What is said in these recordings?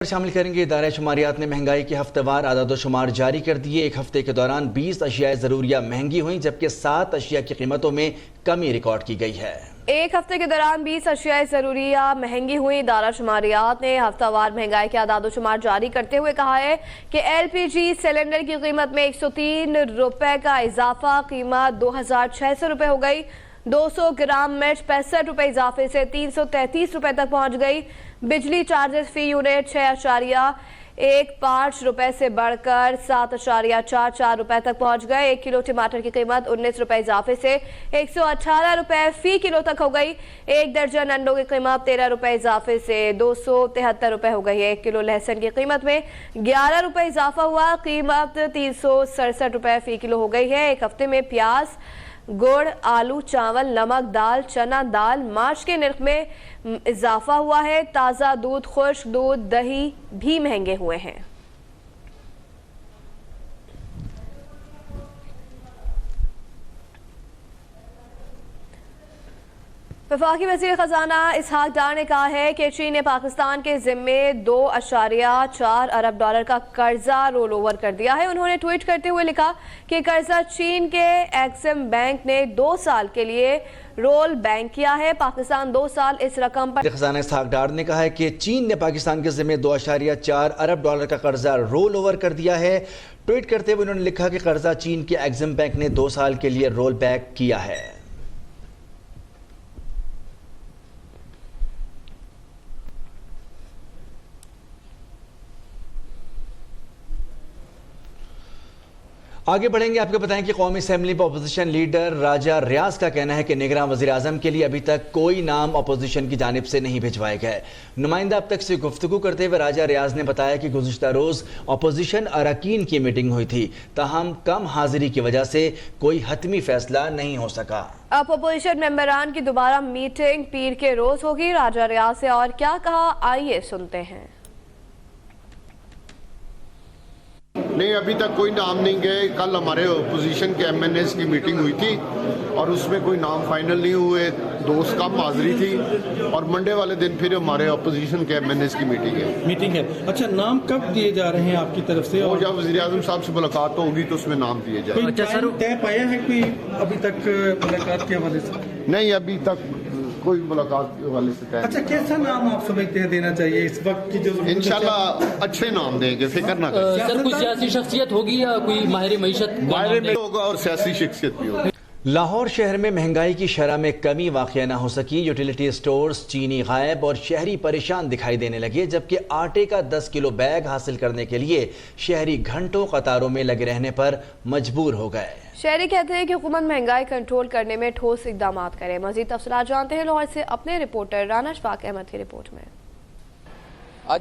شامل کریں گے۔ ادارہ شماریات نے مہنگائی کے ہفتہ وار اعداد و شمار جاری کر دیے۔ ایک ہفتے کے دوران 20 اشیاء ضروریہ مہنگی ہوئیں جبکہ 7 اشیاء کی قیمتوں میں کمی ریکارڈ کی گئی ہے۔ ایک ہفتے کے دوران 20 اشیاء ضروریہ مہنگی ہوئی۔ ادارہ شماریات نے ہفتہ وار مہنگائی کے اعداد و شمار جاری کرتے ہوئے کہا ہے کہ ایل پی جی سلنڈر کی قیمت میں 103 روپے کا اضافہ، قیمت 2600 روپے ہو گئی۔ 200 گرام مرچ 65 روپے اضافے سے 333 روپے تک پہنچ گئی۔ بجلی چارجز فی یونٹ 6.15 روپے سے بڑھ کر 7.44 روپے تک پہنچ گئے۔ 1 کلو ٹماٹر کی قیمت 19 روپے اضافے سے 118 روپے فی کلو تک ہو گئی۔ 1 درجن انڈوں کی قیمت 13 روپے اضافے سے 273 روپے ہو گئی ہے۔ 1 کلو لہسن کی قیمت میں 11 روپے اضافہ ہوا، قیمت 367 روپے فی کلو ہو گئی ہے۔ ایک ہفتے میں پیاز، گڑ، آلو، چاول، نمک، دال، چنا دال، ماش کے نرخ میں اضافہ ہوا ہے۔ تازہ دودھ، خشک دودھ، دہی بھی مہنگے ہوئے ہیں۔ وفاقی وزیر خزانہ اسحاق ڈار نے کہا ہے کہ چین نے پاکستان کے ذمے 2.4 ارب ڈالر کا قرضہ رول اوور کر دیا ہے۔ انہوں نے ٹویٹ کرتے ہوئے لکھا کہ قرضہ چین کے ایکسم بینک نے 2 سال کے لیے رول بینک کیا ہے۔ پاکستان 2 سال اس رقم پر خزانہ اسحاق ڈار نے کہا ہے کہ چین نے پاکستان کے ذمے 2.4 ارب ڈالر کا قرضہ رول اوور کر دیا ہے۔ ٹویٹ کرتے ہوئے انہوں نے لکھا کہ قرضہ چین کے ایکسم بینک نے 2 سال کے لیے رول بیک کیا ہے۔ آگے بڑھیں گے، آپ کو بتائیں کہ قومی اسمبلی پر اپوزیشن لیڈر راجہ ریاض کا کہنا ہے کہ نگراں وزیر اعظم کے لیے ابھی تک کوئی نام اپوزیشن کی جانب سے نہیں بھجوائے گئے۔ نمائندہ اب تک سے گفتگو کرتے ہوئے راجہ ریاض نے بتایا کہ گزشتہ روز اپوزیشن اراکین کی میٹنگ ہوئی تھی، تاہم کم حاضری کی وجہ سے کوئی حتمی فیصلہ نہیں ہو سکا۔ اب اپوزیشن ممبران کی دوبارہ میٹنگ پیر کے روز ہوگی۔ راجہ ریاض سے اور کیا کہا، آئیے سنتے ہیں۔ نہیں، ابھی تک کوئی نام نہیں گئے۔ کل ہمارے اپوزیشن کے ایم این ایز کی میٹنگ ہوئی تھی اور اس میں کوئی نام فائنل نہیں ہوئے، دوست کم حاضری تھی، اور منڈے والے دن پھر ہمارے اپوزیشن کے ایم این ایز کی میٹنگ ہے۔ اچھا، نام کب دیے جا رہے ہیں آپ کی طرف سے؟ وہ جب وزیر اعظم صاحب سے ملاقات ہوگی تو اس میں نام دیے جائیں گے۔ اچھا سر، طے پایا ہے کوئی ابھی تک ملاقات کے حوالے سے؟ نہیں، ابھی تک کوئی ملاقات کے حوالے سے طے۔ اچھا، کیسا نام آپ سمجھتے ہیں دینا چاہیے اس وقت کی جو انشاءاللہ اچھے نام دیں گے، فکر نہ کریں۔ سر، کوئی سیاسی شخصیت ہوگی یا کوئی ماہر معیشت میں ہوگا اور سیاسی شخصیت بھی ہوگی۔ لاہور شہر میں مہنگائی کی شرح میں کمی واقع نہ ہو سکی۔ یوٹیلیٹی سٹورز چینی غائب اور شہری پریشان دکھائی دینے لگے، جبکہ آٹے کا 10 کلو بیگ حاصل کرنے کے لیے شہری گھنٹوں قطاروں میں لگے رہنے پر مجبور ہو گئے۔ شہری کہتے ہیں کہ حکومت مہنگائی کنٹرول کرنے میں ٹھوس اقدامات کرے۔ مزید تفصیلات جانتے ہیں لاہور سے اپنے رپورٹر رانا اشفاق احمد کی رپورٹ میں۔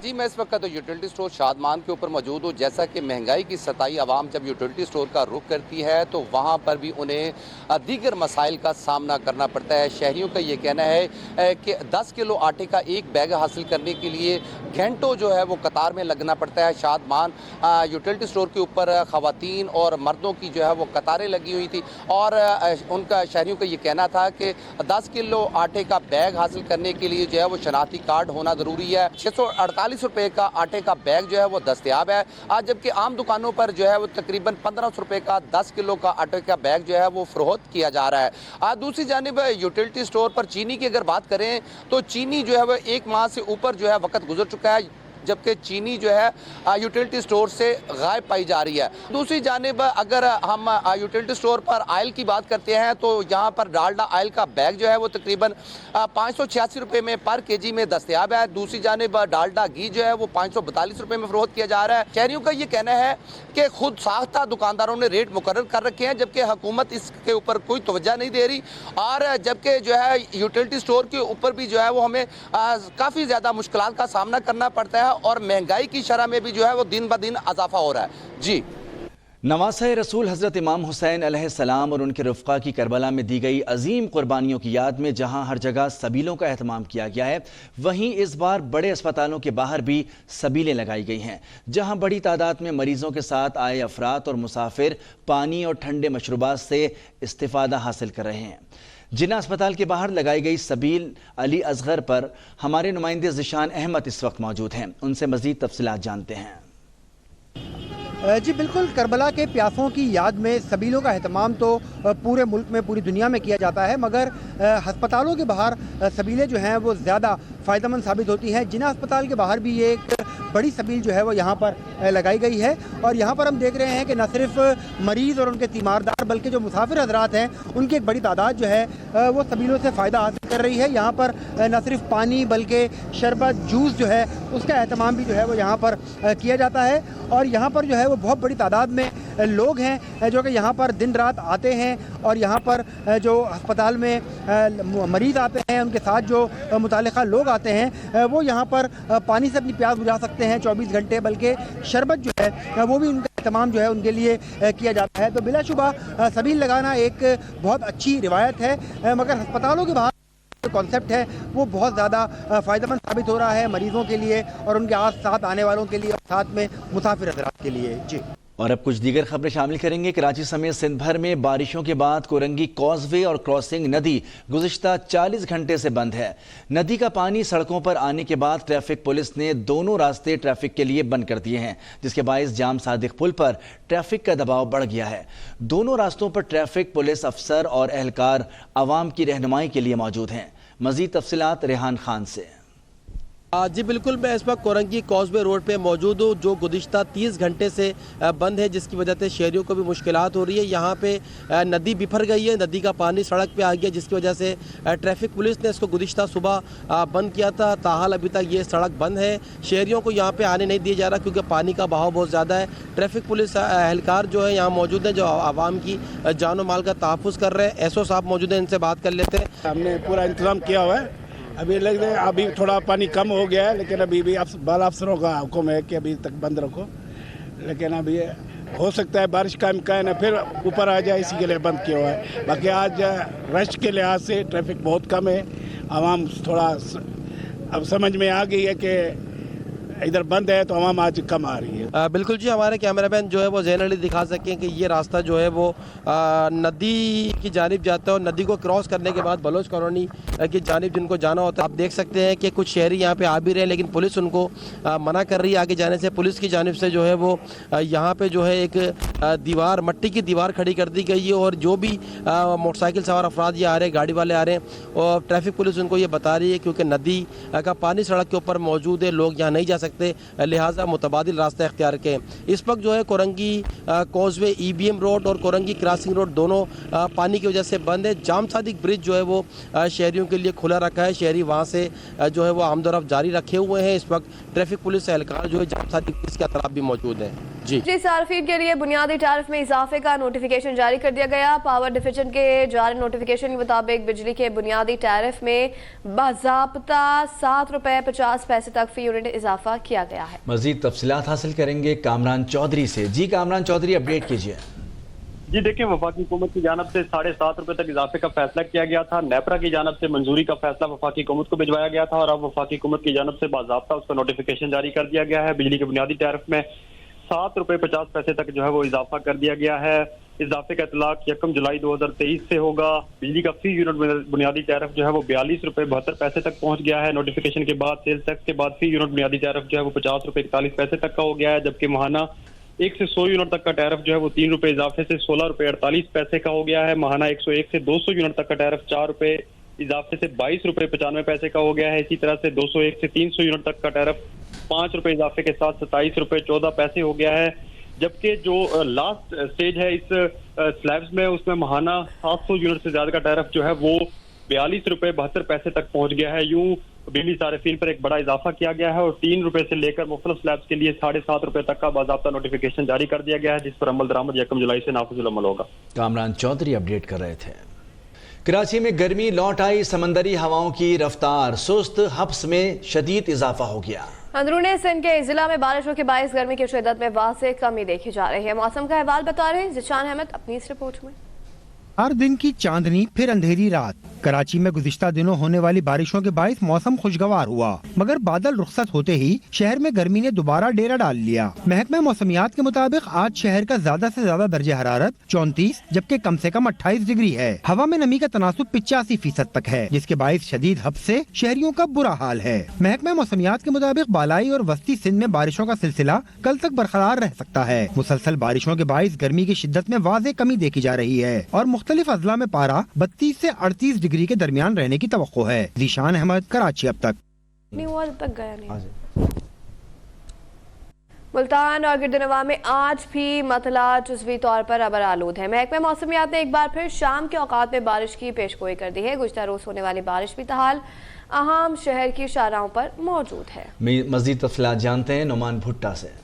جی، میں اس وقت یوٹیلیٹی سٹور شادمان کے اوپر موجود ہوں۔ جیسا کہ مہنگائی کی ستائی عوام جب یوٹیلیٹی سٹور کا رخ کرتی ہے تو وہاں پر بھی انہیں دیگر مسائل کا سامنا کرنا پڑتا ہے۔ شہریوں کا یہ کہنا ہے کہ 10 کلو آٹے کا ایک بیگ حاصل کرنے کے لیے گھنٹوں جو ہے وہ قطار میں لگنا پڑتا ہے۔ شادمان یوٹیلیٹی سٹور کے اوپر خواتین اور مردوں کی جو ہے وہ قطاریں لگی ہوئی تھی، اور ان کا شہریوں کا یہ کہنا تھا کہ 10 کلو آٹے کا بیگ حاصل کرنے کے لیے جو ہے وہ شناختی کارڈ ہونا ضروری ہے۔ 648 روپے کا آٹے کا بیگ جو ہے وہ دستیاب ہے، جبکہ عام دکانوں پر جو ہے وہ تقریباً 1500 روپے کا 10 کلو کا آٹے کا بیگ جو ہے وہ فروخت کیا جا رہا ہے۔ دوسری جانب یوٹیلیٹی سٹور پر چینی کی اگر بات کریں تو چینی جو ہے وہ 1 ماہ سے اوپر جو ہے وقت گزر چکا ہے، جبکہ چینی جو ہے یوٹیلیٹی سٹور سے غائب پائی جا رہی ہے۔ دوسری جانب اگر ہم یوٹیلیٹی سٹور پر آئل کی بات کرتے ہیں تو یہاں پر ڈالڈا آئل کا بیگ جو ہے وہ تقریباً 586 روپے میں پر کے جی میں دستیاب ہے۔ دوسری جانب ڈالڈا گھی جو ہے وہ 542 روپے میں فروخت کیا جا رہا ہے۔ شہریوں کا یہ کہنا ہے کہ خود ساختہ دکانداروں نے ریٹ مقرر کر رکھے ہیں، جبکہ حکومت اس کے اوپر کوئی توجہ نہیں دے رہی، اور جبکہ جو ہے یوٹیلیٹی سٹور کے اوپر بھی جو ہے وہ ہمیں کافی زیادہ مشکلات کا سامنا کرنا پڑتا ہے، اور مہنگائی کی شرح میں بھی جو ہے وہ دن بدن اضافہ ہو رہا ہے۔ جی، نواسہ رسول حضرت امام حسین علیہ السلام اور ان کے رفقا کی کربلا میں دی گئی عظیم قربانیوں کی یاد میں جہاں ہر جگہ سبیلوں کا اہتمام کیا گیا ہے، وہیں اس بار بڑے اسپتالوں کے باہر بھی سبیلیں لگائی گئی ہیں، جہاں بڑی تعداد میں مریضوں کے ساتھ آئے افراد اور مسافر پانی اور ٹھنڈے مشروبات سے استفادہ حاصل کر رہے ہیں۔ जिन्ना अस्पताल के बाहर लगाई गई सबील अली असगर पर हमारे नुमाइंदे ज़िशान अहमद इस वक्त मौजूद हैं। उनसे मज़ीद तफसीलात जानते हैं। जी बिल्कुल, करबला के प्यासों की याद में सबीलों का एहतमाम तो पूरे मुल्क में, पूरी दुनिया में किया जाता है, मगर हस्पतालों के बाहर सबीलें जो हैं वो ज़्यादा फ़ायदेमंद साबित होती हैं। जिन्ना अस्पताल के बाहर भी ये एक बड़ी सबील जो है वो यहाँ पर लगाई गई है और यहाँ पर हम देख रहे हैं कि न सिर्फ मरीज़ और उनके तीमारदार बल्कि जो मुसाफिर हजरात हैं उनकी एक बड़ी तादाद जो है वो सबीलों से फ़ायदा हासिल कर रही है। यहाँ पर न सिर्फ पानी बल्कि शरबत, जूस जो है उसका एहतमाम भी जो है वो यहाँ पर किया जाता है और यहाँ पर जो है वो बहुत बड़ी तादाद में लोग हैं जो कि यहाँ पर दिन रात आते हैं और यहाँ पर जो अस्पताल में मरीज़ आते हैं उनके साथ जो मुतालिका लोग आते हैं वो यहाँ पर पानी से अपनी प्यास बुझा सकते हैं 24 घंटे, बल्कि शरबत जो है वो भी उनका तमाम जो है उनके लिए किया जाता है। तो बिलाशुबा सबील लगाना एक बहुत अच्छी रिवायत है, मगर अस्पतालों के बाहर जो कॉन्सेप्ट है वो बहुत ज़्यादा फ़ायदेमंद साबित हो रहा है मरीज़ों के लिए और उनके साथ आने वालों के लिए और साथ में मुसाफिर हज़रात के लिए। जी, और अब कुछ दीगर खबरें शामिल करेंगे। कराची समेत सिंध भर में बारिशों के बाद कोरंगी कॉजवे और क्रॉसिंग नदी गुज़िश्ता 40 घंटे से बंद है। नदी का पानी सड़कों पर आने के बाद ट्रैफिक पुलिस ने दोनों रास्ते ट्रैफिक के लिए बंद कर दिए हैं, जिसके बायस जाम सादिक पुल पर ट्रैफिक का दबाव बढ़ गया है। दोनों रास्तों पर ट्रैफिक पुलिस अफसर और एहलकार आवाम की रहनुमाई के लिए मौजूद हैं। मज़ीद तफसीलात रेहान खान से। जी बिल्कुल, मैं इस वक्त कोरंगी कॉजवे रोड पे मौजूद हूँ जो गुज़िश्ता 30 घंटे से बंद है, जिसकी वजह से शहरियों को भी मुश्किलात हो रही है। यहाँ पे नदी बिफर गई है, नदी का पानी सड़क पे आ गया, जिसकी वजह से ट्रैफिक पुलिस ने इसको गुज़िश्ता सुबह बंद किया था। ताहाल अभी तक ये सड़क बंद है, शहरियों को यहाँ पे आने नहीं दिया जा रहा क्योंकि पानी का बहाव बहुत ज़्यादा है। ट्रैफिक पुलिस एहलकार जो है यहाँ मौजूद हैं जो आवाम की जान व माल का तहफ़्फ़ुज़ कर रहे हैं। एसओ साहब मौजूद हैं, इनसे बात कर लेते हैं। हमने पूरा इंतज़ाम किया हुआ है, अभी लग रहा है अभी थोड़ा पानी कम हो गया है, लेकिन अभी भी बाला अफसरों का हुक्म है कि अभी तक बंद रखो, लेकिन अभी हो सकता है बारिश का इम्कान है फिर ऊपर आ जाए, इसी के लिए बंद किया हुआ है। बाकी आज रश के लिहाज से ट्रैफिक बहुत कम है, आवाम थोड़ा अब समझ में आ गई है कि इधर बंद है तो आवाम आज कम आ रही है। बिल्कुल जी, हमारे कैमरामैन जो है वो ज़ैन अली दिखा सकें कि ये रास्ता जो है वो नदी की जानिब जाता है और नदी को क्रॉस करने के बाद बलोच कॉलोनी की जानिब जिनको जाना होता है, आप देख सकते हैं कि कुछ शहरी यहाँ पे आ भी रहे हैं, लेकिन पुलिस उनको मना कर रही है आगे जाने से। पुलिस की जानिब से जो है वो यहाँ पे जो है एक दीवार, मट्टी की दीवार खड़ी कर दी गई है और जो भी मोटरसाइकिल सवार अफराद ये आ रहे हैं, गाड़ी वाले आ रहे हैं, और ट्रैफिक पुलिस उनको ये बता रही है क्योंकि नदी का पानी सड़क के ऊपर मौजूद है, लोग यहाँ नहीं जा सकते, लिहाजा मुतबादिल रास्ता इख्तियार के। इस वक्त जो है कोरंगी कॉजवे EBM रोड और कोरंगी क्रॉसिंग रोड दोनों पानी की वजह से बंद है। जाम सादिक ब्रिज जो है वो शहरियों के लिए खुला रखा है, शहरी वहाँ से जो है वो आमदोरफ्त जारी रखे हुए हैं। इस वक्त ट्रैफिक पुलिस एहलकार जो है जाम सादिक ब्रिज के अतराफ भी मौजूद हैं। जी, सार्फिन के लिए बुनियादी टैरिफ में इजाफे का नोटिफिकेशन जारी कर दिया गया। पावर डिवीजन के जारी नोटिफिकेशन के मुताबिक बिजली के बुनियादी टैरिफ में बाज़ाब्ता ₹7.50 तक फी यूनिट इजाफा किया गया है। मजीद तफसीलात हासिल करेंगे कामरान चौधरी से। जी कामरान चौधरी, अपडेट कीजिए। जी देखिए, वफाकी हुकूमत की जानब से ₹7.5 तक इजाफे का फैसला किया गया था। नेपरा की जानब से मंजूरी का फैसला वफाकी हुकूमत को भिजवाया गया था और अब वफाकी हुकूमत की जानब से बाज़ाब्ता उसका नोटिफिकेशन जारी कर दिया गया है। बिजली के बुनियादी टैरिफ में ₹7.50 तक जो है वो इजाफा कर दिया गया है। इजाफे का इतलाक 1 जुलाई 2023 से होगा। बिजली का फी यूनिट बुनियादी टैरिफ जो है वो ₹42.72 तक पहुंच गया है। नोटिफिकेशन के बाद सेल्स टैक्स के बाद फी यूनिट बुनियादी टैरिफ जो है वो ₹50.41 तक का हो गया है, जबकि माहाना 1 से 100 यूनिट तक का टैरिफ जो है वो ₹3 इजाफे से ₹16.48 का हो गया है। माहाना 101 से 200 यूनिट तक का टैरिफ ₹4 इजाफे से ₹22.95 का हो गया है। इसी तरह से 201 से 300 यूनिट तक का टैरिफ ₹5 इजाफे के साथ ₹27.14 हो गया है, जबकि जो लास्ट स्टेज है इस स्लैब्स में उसमें माहाना 700 यूनिट से ज्यादा का टैरिफ जो है वो ₹42.72 तक पहुंच गया है। यूं बिजली सार्फिन पर एक बड़ा इजाफा किया गया है और ₹3 से लेकर मुख्तलिफ स्लैब्स के लिए ₹7.5 तक का बाज़ाब्ता नोटिफिकेशन जारी कर दिया गया है, जिस पर अमल दरामद 1 जुलाई से नाफिजुल अमल होगा। कामरान चौधरी अपडेट कर रहे थे। कराची में गर्मी लौट आई, समंदरी हवाओं की रफ्तार सुस्त, हब्स में शदीद इजाफा हो गया। अंदरूनी सिंध के जिला में बारिशों के बायस गर्मी की शिद्दत में वाज़ेह कमी देखी जा रही है। मौसम का अहवाल बता रहे हैं ज़िशान अहमद अपनी इस रिपोर्ट में। हर दिन की चांदनी फिर अंधेरी रात, कराची में गुज़िश्ता दिनों होने वाली बारिशों के बाइस मौसम खुशगवार हुआ, मगर बादल रुखसत होते ही शहर में गर्मी ने दोबारा डेरा डाल लिया। महकमा मौसमियात के मुताबिक आज शहर का ज्यादा से ज्यादा दर्जे हरारत 34 जबकि कम से कम 28 डिग्री है। हवा में नमी का तनासुब 85% तक है, जिसके बाइस शदीद हब से शहरियों का बुरा हाल है। महकमा मौसमियात के मुताबिक बालाई और वस्ती सिंध में बारिशों का सिलसिला कल तक बरकरार रह सकता है। मुसलसल बारिशों के बाइस गर्मी की शिद्दत में वाज़ेह कमी देखी जा रही है और मुख्तलिफ अजला में पारा 32 से 38 डिग्री के दरमियान रहने की तवक्को है। ज़ीशान अहमद, कराची। अब तक नहीं हुआ, अब तक गया नहीं। मुल्तान और गिरदनवा में आज भी मतला जुज़वी तौर पर अबर आलूद है। महकमा मौसमियात ने एक बार फिर शाम के औकात में बारिश की पेशगोई कर दी है। गुज़िश्ता रोज होने वाली बारिश भी तहाल अहम शहर की शाहराहों पर मौजूद है। मज़ीद तफ़सीलात जानते हैं नुमान भुट्टा से।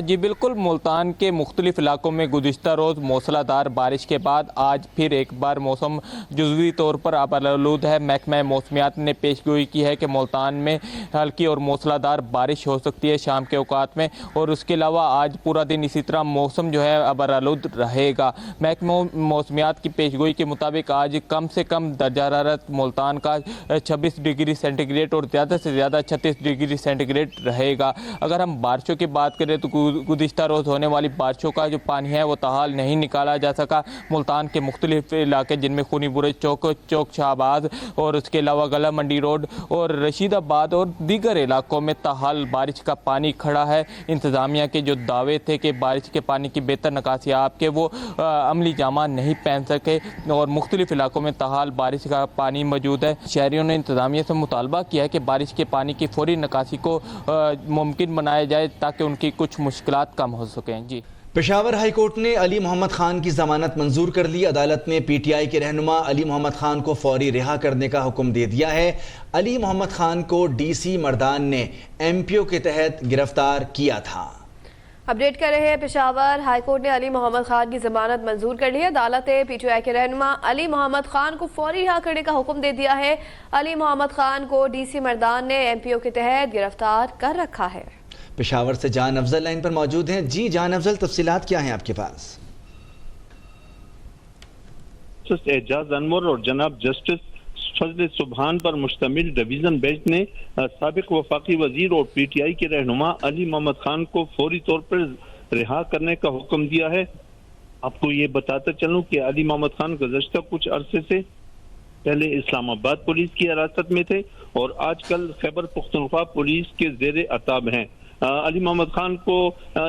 जी बिल्कुल, मुल्तान के मुख्तलिफ इलाकों में गुज़िश्ता रोज़ मूसलाधार बारिश के बाद आज फिर एक बार मौसम जुज़वी तौर पर आबआलूद है। महकमा मौसमियात ने पेशगोई की है कि मुल्तान में हल्की और मूसलाधार बारिश हो सकती है शाम के औकात में, और उसके अलावा आज पूरा दिन इसी तरह मौसम जो है आबआलूद रहेगा। महकमा मौसमियात की पेशगोई के मुताबिक आज कम से कम दर्जा हरारत मुल्तान का 26 डिग्री सेंटीग्रेड और ज़्यादा से ज़्यादा 36 डिग्री सेंटीग्रेड रहेगा। अगर हम बारिशों की बात करें तो गुज़िश्ता रोज़ होने वाली बारिशों का जो पानी है वो ताहाल नहीं निकाला जा सका। मुल्तान के मुख्तलिफ इलाके जिनमें खूनी बुरुज चौक शाहबाज और उसके अलावा गला मंडी रोड और रशीदाबाद और दीगर इलाकों में ताहाल बारिश का पानी खड़ा है। इंतज़ामिया के जो दावे थे कि बारिश के पानी की बेहतर निकासी आपके वो अमली जामा नहीं पहन सके और मुख्तलिफ इलाकों में ताहाल बारिश का पानी मौजूद है। शहरियों ने इंतज़ामिया से मुतालबा किया है कि बारिश के पानी की फौरी निकासी को मुमकिन बनाया जाए ताकि उनकी कुछ मुश्किलात कम हो सकें। जी, पेशावर हाई कोर्ट ने अली मोहम्मद खान की जमानत मंजूर कर ली। अदालत ने पीटीआई के रहनुमा अली मोहम्मद खान को फौरी रिहा करने का हुक्म दे दिया है। अली मोहम्मद खान को डीसी मर्दान ने एमपीओ के तहत गिरफ्तार किया था। अपडेट कर रहे हैं, पेशावर हाई कोर्ट ने अली मोहम्मद खान की जमानत मंजूर कर ली है। अदालत ने पीटीआई के रहनुमा अली मोहम्मद खान को फौरी रिहा करने का हुक्म दे दिया है। अली मोहम्मद खान को डीसी मर्दान ने एमपीओ के तहत गिरफ्तार कर रखा है। पेशावर से जान अफजल लाइन पर मौजूद हैं। जी जान अफजल, तफसीलात क्या हैं आपके पास? एजाज अनवर और जनाब जस्टिस फजल सुबहान पर मुश्तमिल डिवीजन बेंच ने साबिक वफाकी वजीर और पीटीआई के रहनुमा अली मोहम्मद खान को फौरी तौर पर रिहा करने का हुक्म दिया है। आपको ये बताता चलूं कि अली मोहम्मद खान गुज़श्ता कुछ अरसे से पहले इस्लामाबाद पुलिस की हिरासत में थे और आजकल खैबर पुख्तनख्वा पुलिस के ज़ेर अताब हैं। अली मोहम्मद खान को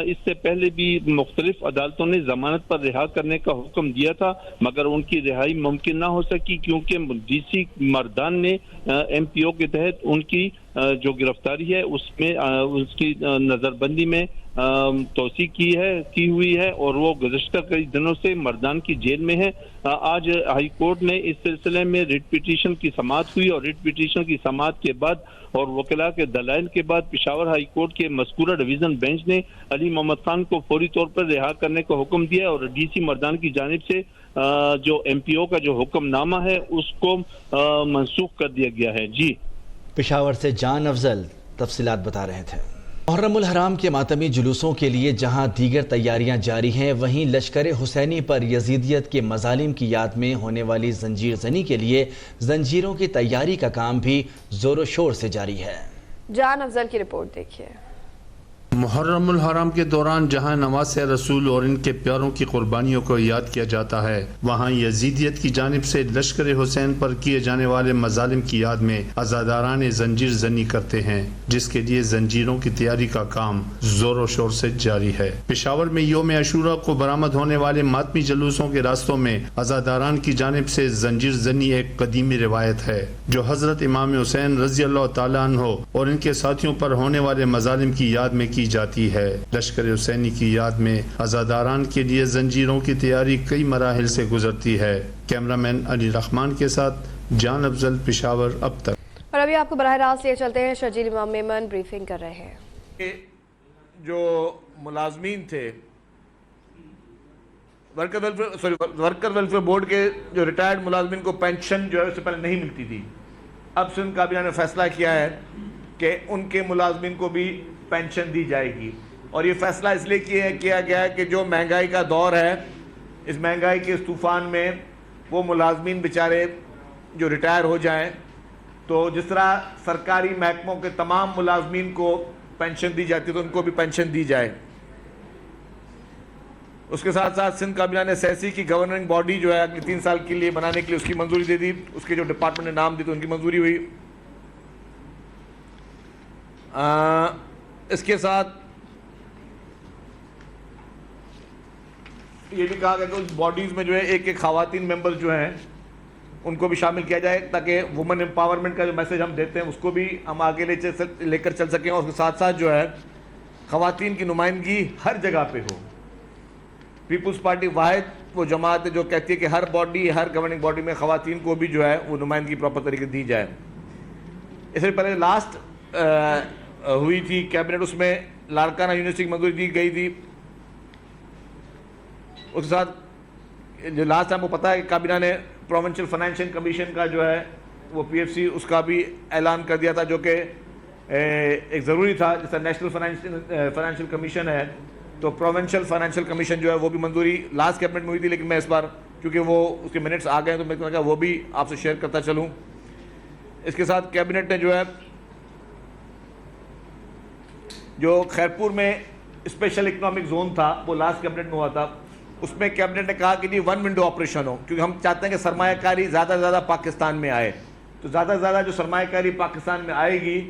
इससे पहले भी मुख्तलिफ अदालतों ने जमानत पर रिहा करने का हुक्म दिया था, मगर उनकी रिहाई मुमकिन ना हो सकी क्योंकि डीसी मर्दान ने एमपीओ के तहत उनकी जो गिरफ्तारी है उसमें उसकी नजरबंदी में तोसी की हुई है और वो गुज़श्ता कई दिनों से मर्दान की जेल में है। आज हाई कोर्ट ने इस सिलसिले में रिट पिटीशन की समाअत हुई और रिट पिटीशन की समाअत के बाद और वकीला के दलाइल के बाद पेशावर हाई कोर्ट के मज़कूरा डिवीजन बेंच ने अली मोहम्मद खान को फौरी तौर पर रिहा करने का हुक्म दिया और डीसी मर्दान की जानिब से जो एमपीओ का जो हुक्मनामा है उसको मनसूख कर दिया गया है। जी, पेशावर से जान अफजल तफसीलात बता रहे थे। मुहर्रमुल हराम के मातमी जुलूसों के लिए जहां दीगर तैयारियां जारी हैं, वहीं लश्कर हुसैनी पर यजीदियत के मजालिम की याद में होने वाली जंजीर जनी के लिए जंजीरों की तैयारी का काम भी जोरों शोर से जारी है। जान अफजल की रिपोर्ट देखिए। मुहर्रमुल हराम के दौरान जहां नवासे रसूल और इनके प्यारों की कुर्बानियों को याद किया जाता है, वहां यजीदियत की जानिब से लश्कर हुसैन पर किए जाने वाले मजालिम की याद में अज़ादारान जंजीर जनी करते हैं, जिसके लिए जंजीरों की तैयारी का काम जोरों शोर से जारी है। पेशावर में योम अशूरा को बरामद होने वाले मातमी जुलूसों के रास्तों में अज़ादारान की जानिब से जंजीर जनी एक कदीमी रिवायत है जो हजरत इमाम हुसैन रज़ी अल्लाह तआला अन्हो और इनके साथियों पर होने वाले मजालिम की याद में की जाती है। लश्कर हुसैनी की याद में अज़ादारान के लिए जंजीरों की तैयारी कई मराहिल से गुजरती है। कैमरामैन अली रहमान के साथ जान अफजल, पेशावर। अब तक। और अभी आपको बराह रास्त ले चलते हैं, शर्जील इमाम मेमन ब्रीफिंग कर रहे हैं। जो मुलाजमीन थे वर्कर वेलफेयर बोर्ड के, जो रिटायर्ड मुलाजमीन को पेंशन जो है उससे पहले नहीं मिलती थी, अब सिंध काबीना ने फैसला किया है कि उनके मुलाजमीन को भी पेंशन दी जाएगी। और ये फैसला इसलिए किया गया है कि जो महंगाई का दौर है, इस महंगाई के इस तूफ़ान में वो मुलाजमीन बेचारे جو ریٹائر ہو جائیں تو جس طرح سرکاری محکموں کے تمام ملازمین کو پینشن دی جاتی ہے تو ان کو بھی پینشن دی جائے. اس کے ساتھ ساتھ سندھ کابینہ نے سیسی کی گورننگ باڈی جو ہے اگلے 3 سال کے لیے بنانے کے لیے اس کی منظوری دے دی. اس کے جو ڈپارٹمنٹ نے نام دی تو ان کی منظوری ہوئی. اس کے ساتھ یہ بھی کہا گیا کہ اس باڈیز میں جو ہے ایک خواتین ممبر جو ہیں ان کو بھی شامل کیا جائے تاکہ وومن امپاورمنٹ کا جو میسج ہم دیتے ہیں اس کو بھی ہم آگے لے کر چل سکیں. اور اس کے ساتھ ساتھ جو ہے خواتین کی نمائندگی ہر جگہ پہ ہو. پیپلز پارٹی واحد وہ جماعت ہے جو کہتی ہے کہ ہر گورننگ باڈی میں خواتین کو بھی جو ہے وہ نمائندگی پراپر طریقے سے دی جائے. اس سے پہلے لاسٹ ہوئی تھی کیبنٹ, اس میں لاڑکانہ یونیورسٹی کی منظوری دی گئی تھی. اس کے ساتھ جو لاسٹ ٹائم وہ پتہ ہے کہ کابینہ نے پروونشل فائنینشیل کمیشن کا جو ہے وہ PFC اس کا بھی اعلان کر دیا تھا جو کہ ایک ضروری تھا. جس طرح نیشنل فائنینشیل کمیشن ہے تو پروونشل فائنینشیل کمیشن جو ہے وہ بھی منظوری لاسٹ کیبنٹ میں ہوئی تھی, لیکن میں اس بار کیونکہ وہ اس کے منٹس آ گئے ہیں تو میں کہا وہ بھی آپ سے شیئر کرتا چلوں. اس کے ساتھ کیبنٹ نے جو ہے جو خیرپور میں اسپیشل اکنامک زون تھا وہ لاسٹ کیبنٹ میں ہوا تھا, اس میں کیبنٹ نے کہا کہ جی 1 ونڈو آپریشن ہو, کیونکہ ہم چاہتے ہیں کہ سرمایہ کاری زیادہ سے زیادہ پاکستان میں آئے. تو زیادہ سے زیادہ جو سرمایہ کاری پاکستان میں آئے گی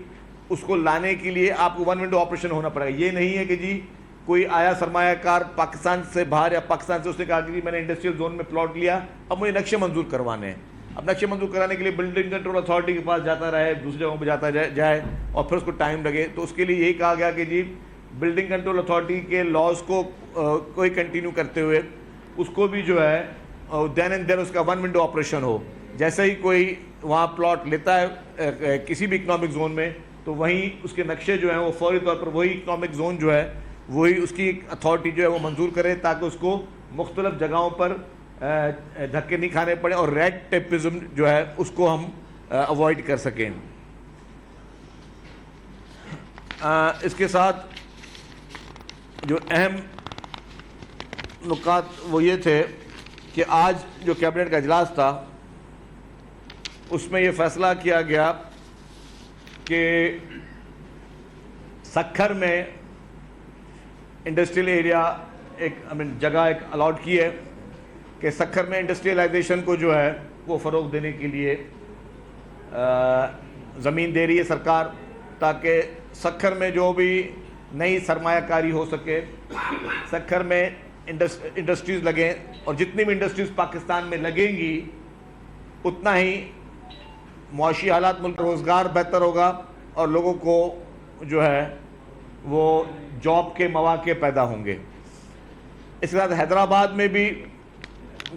اس کو لانے کے لیے آپ کو 1 ونڈو آپریشن ہونا پڑے گا. یہ نہیں ہے کہ جی کوئی آیا سرمایہ کار پاکستان سے باہر یا پاکستان سے اس نے کہا کہ جی میں نے انڈسٹریل زون میں پلاٹ لیا اب مجھے نقشے منظور کروانے ہیں. اب نقشے منظور کرانے کے لیے بلڈنگ کنٹرول اتھارٹی کے پاس جاتا رہے, دوسری جگہوں پہ جاتا جائے اور پھر اس کو ٹائم لگے. تو اس کے لیے یہی کہا گیا کہ جی بلڈنگ کنٹرول اتھارٹی کے لاز کو کوئی کنٹینیو کرتے ہوئے اس کو بھی جو ہے دین اینڈ دیر اس کا 1 ونڈو آپریشن ہو. جیسے ہی کوئی وہاں پلاٹ لیتا ہے کسی بھی اکنامک زون میں تو وہیں اس کے نقشے جو ہیں وہ فوری طور پر وہی اکنامک زون جو ہے وہی اس کی اتھارٹی جو ہے وہ منظور کرے تاکہ اس کو مختلف جگہوں پر دھکے نہیں کھانے پڑے اور ریڈ ٹیپزم جو ہے اس کو ہم اوائڈ کر سکیں. اس کے ساتھ جو اہم نکات وہ یہ تھے کہ آج جو کیبنٹ کا اجلاس تھا اس میں یہ فیصلہ کیا گیا کہ سکھر میں انڈسٹریل ایریا جگہ ایک الاٹ کی ہے کہ سکھر میں انڈسٹریلائزیشن کو جو ہے وہ فروغ دینے کے لیے زمین دے رہی ہے سرکار تاکہ سکھر میں جو بھی نئی سرمایہ کاری ہو سکے, سکھر میں انڈسٹریز لگیں اور جتنی بھی انڈسٹریز پاکستان میں لگیں گی اتنا ہی معاشی حالات ملک روزگار بہتر ہوگا اور لوگوں کو جو ہے وہ جاب کے مواقع پیدا ہوں گے. اس کے ساتھ حیدرآباد میں بھی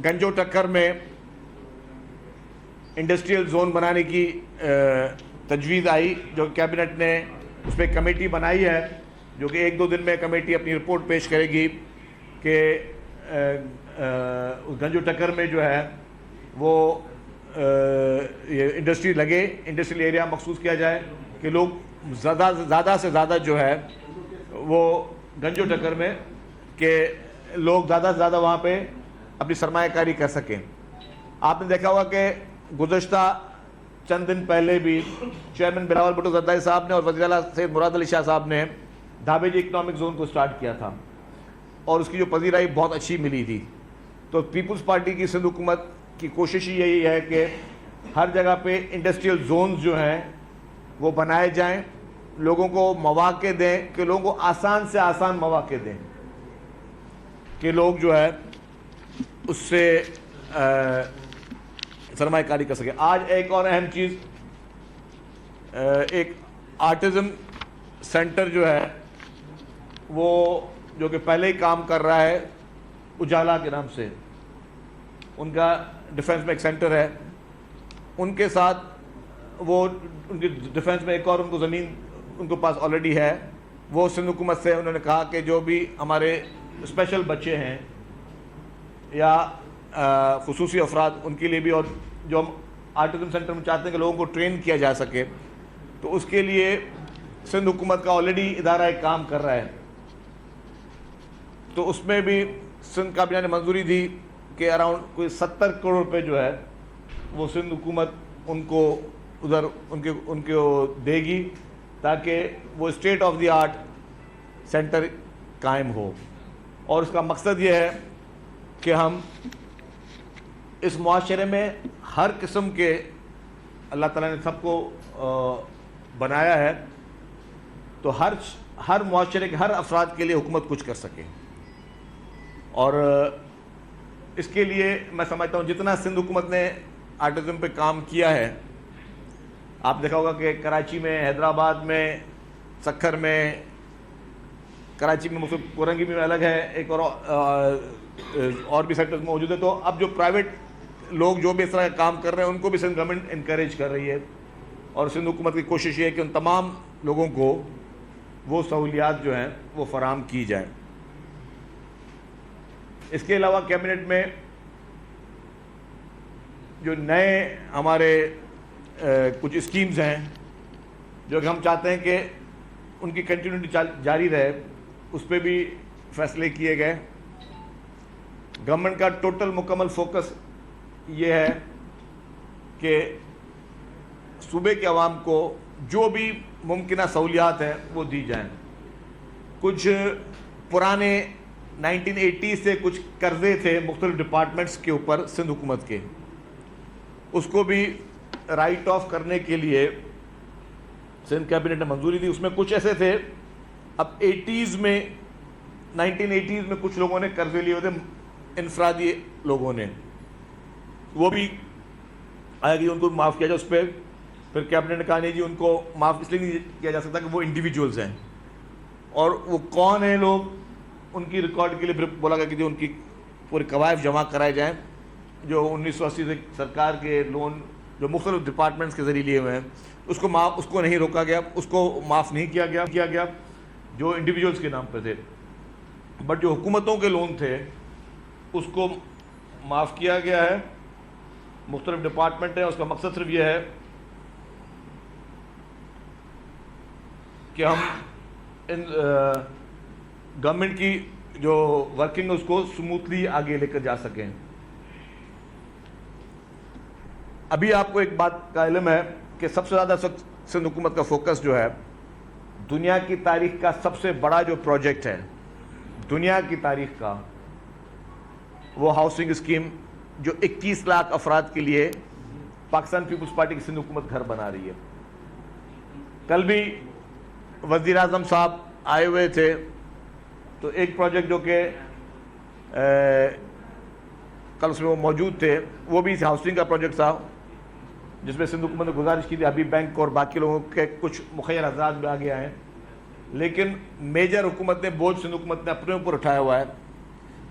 گنجو ٹکر میں انڈسٹریل زون بنانے کی تجویز آئی جو کیبنٹ نے اس پہ کمیٹی بنائی ہے جو کہ 1-2 دن میں کمیٹی اپنی رپورٹ پیش کرے گی کہ گنجو ٹکر میں جو ہے وہ انڈسٹری لگے, انڈسٹریل ایریا مخصوص کیا جائے کہ لوگ زیادہ سے زیادہ جو ہے وہ گنجو ٹکر میں کہ لوگ زیادہ سے زیادہ وہاں پہ اپنی سرمایہ کاری کر سکیں. آپ نے دیکھا ہوا کہ گزشتہ چند دن پہلے بھی چیئرمین بلاول بھٹو زرداری صاحب نے اور وزیر اعلیٰ سید مراد علی شاہ صاحب نے ڈھابے جی اکنامک زون کو سٹارٹ کیا تھا اور اس کی جو پذیرائی بہت اچھی ملی تھی. تو پیپلز پارٹی کی سندھ حکومت کی کوشش یہی ہے کہ ہر جگہ پہ انڈسٹریل زونز جو ہیں وہ بنائے جائیں, لوگوں کو مواقع دیں کہ لوگوں کو آسان سے آسان مواقع دیں کہ لوگ جو ہے اس سے سرمایہ کاری کر سکیں. آج ایک اور اہم چیز, ایک آرٹزم سینٹر جو ہے وہ جو کہ پہلے ہی کام کر رہا ہے اجالا کے نام سے, ان کا ڈیفنس میں ایک سینٹر ہے, ان کے ساتھ وہ ان کی ڈیفنس میں ایک اور ان کو زمین ان کے پاس آلریڈی ہے. وہ سندھ حکومت سے انہوں نے کہا کہ جو بھی ہمارے اسپیشل بچے ہیں یا خصوصی افراد ان کے لیے بھی, اور جو ہم آرٹزم سینٹر میں چاہتے ہیں کہ لوگوں کو ٹرین کیا جا سکے, تو اس کے لیے سندھ حکومت کا آلریڈی ادارہ ایک کام کر رہا ہے. تو اس میں بھی سندھ کابینہ نے منظوری دی کہ اراؤنڈ کوئی 70 کروڑ روپے جو ہے وہ سندھ حکومت ان کو ادھر ان کو دے گی تاکہ وہ state of the art centre قائم ہو. اور اس کا مقصد یہ ہے کہ ہم اس معاشرے میں ہر قسم کے اللہ تعالیٰ نے سب کو بنایا ہے تو ہر معاشرے کے ہر افراد کے لیے حکومت کچھ کر سکے. اور اس کے لیے میں سمجھتا ہوں جتنا سندھ حکومت نے آرٹزم پہ کام کیا ہے, آپ دیکھا ہوگا کہ کراچی میں, حیدرآباد میں, سکھر میں, کراچی میں مختلف کورنگی میں الگ ہے, ایک اور بھی سیکٹرز موجود ہے. تو اب جو پرائیویٹ لوگ جو بھی اس طرح کا کام کر رہے ہیں ان کو بھی سندھ گورنمنٹ انکریج کر رہی ہے, اور سندھ حکومت کی کوشش یہ ہے کہ ان تمام لوگوں کو وہ سہولیات جو ہیں وہ فراہم کی جائیں. اس کے علاوہ کیبنٹ میں جو نئے ہمارے کچھ اسکیمز ہیں جو کہ ہم چاہتے ہیں کہ ان کی کنٹینیوٹی جاری رہے, اس پہ بھی فیصلے کیے گئے. گورنمنٹ کا ٹوٹل مکمل فوکس یہ ہے کہ صوبے کے عوام کو جو بھی ممکنہ سہولیات ہیں وہ دی جائیں. کچھ پرانے 1980 سے کچھ قرضے تھے مختلف ڈپارٹمنٹس کے اوپر سندھ حکومت کے, اس کو بھی رائٹ آف کرنے کے لیے سندھ کیبنٹ نے منظوری دی. اس میں کچھ ایسے تھے, اب 1980s میں کچھ لوگوں نے قرضے لیے ہوئے تھے, انفرادی لوگوں نے, وہ بھی آیا کہ ان کو معاف کیا جائے. اس پہ پھر کیبنٹ نے کہا نہیں جی ان کو معاف اس لیے نہیں کیا جا سکتا کہ وہ انڈیویجولز ہیں, اور وہ کون ہیں لوگ, ان کی ریکارڈ کے لیے پھر بولا گیا کہ جو ان کی پورے قوائف جمع کرائے جائیں جو 1980 سے سرکار کے لون جو مختلف ڈپارٹمنٹس کے ذریعے لیے ہوئے ہیں, اس کو نہیں روکا گیا, اس کو معاف نہیں کیا گیا جو انڈیویجولز کے نام پہ تھے. بٹ جو حکومتوں کے لون تھے اس کو معاف کیا گیا ہے. مختلف ڈپارٹمنٹ ہیں, اس کا مقصد صرف یہ ہے کہ ہم ان گورنمنٹ کی جو ورکنگ ہے اس کو سموتھلی آگے لے کر جا سکیں. ابھی آپ کو ایک بات کا علم ہے کہ سب سے زیادہ سندھ حکومت کا فوکس جو ہے دنیا کی تاریخ کا سب سے بڑا جو پروجیکٹ ہے دنیا کی تاریخ کا, وہ ہاؤسنگ اسکیم جو 21 لاکھ افراد کے لیے پاکستان پیپلز پارٹی کی سندھ حکومت گھر بنا رہی ہے. کل بھی وزیر اعظم صاحب آئے ہوئے تھے, تو ایک پروجیکٹ جو کہ کل اس میں وہ موجود تھے وہ بھی ہاؤسنگ کا پروجیکٹ تھا, جس میں سندھ حکومت نے گزارش کی تھی حبیب بینک اور باقی لوگوں کے کچھ مخیر حضرات بھی آگے آئے ہیں, لیکن میجر حکومت نے بوجھ سندھ حکومت نے اپنے اوپر اٹھایا ہوا ہے.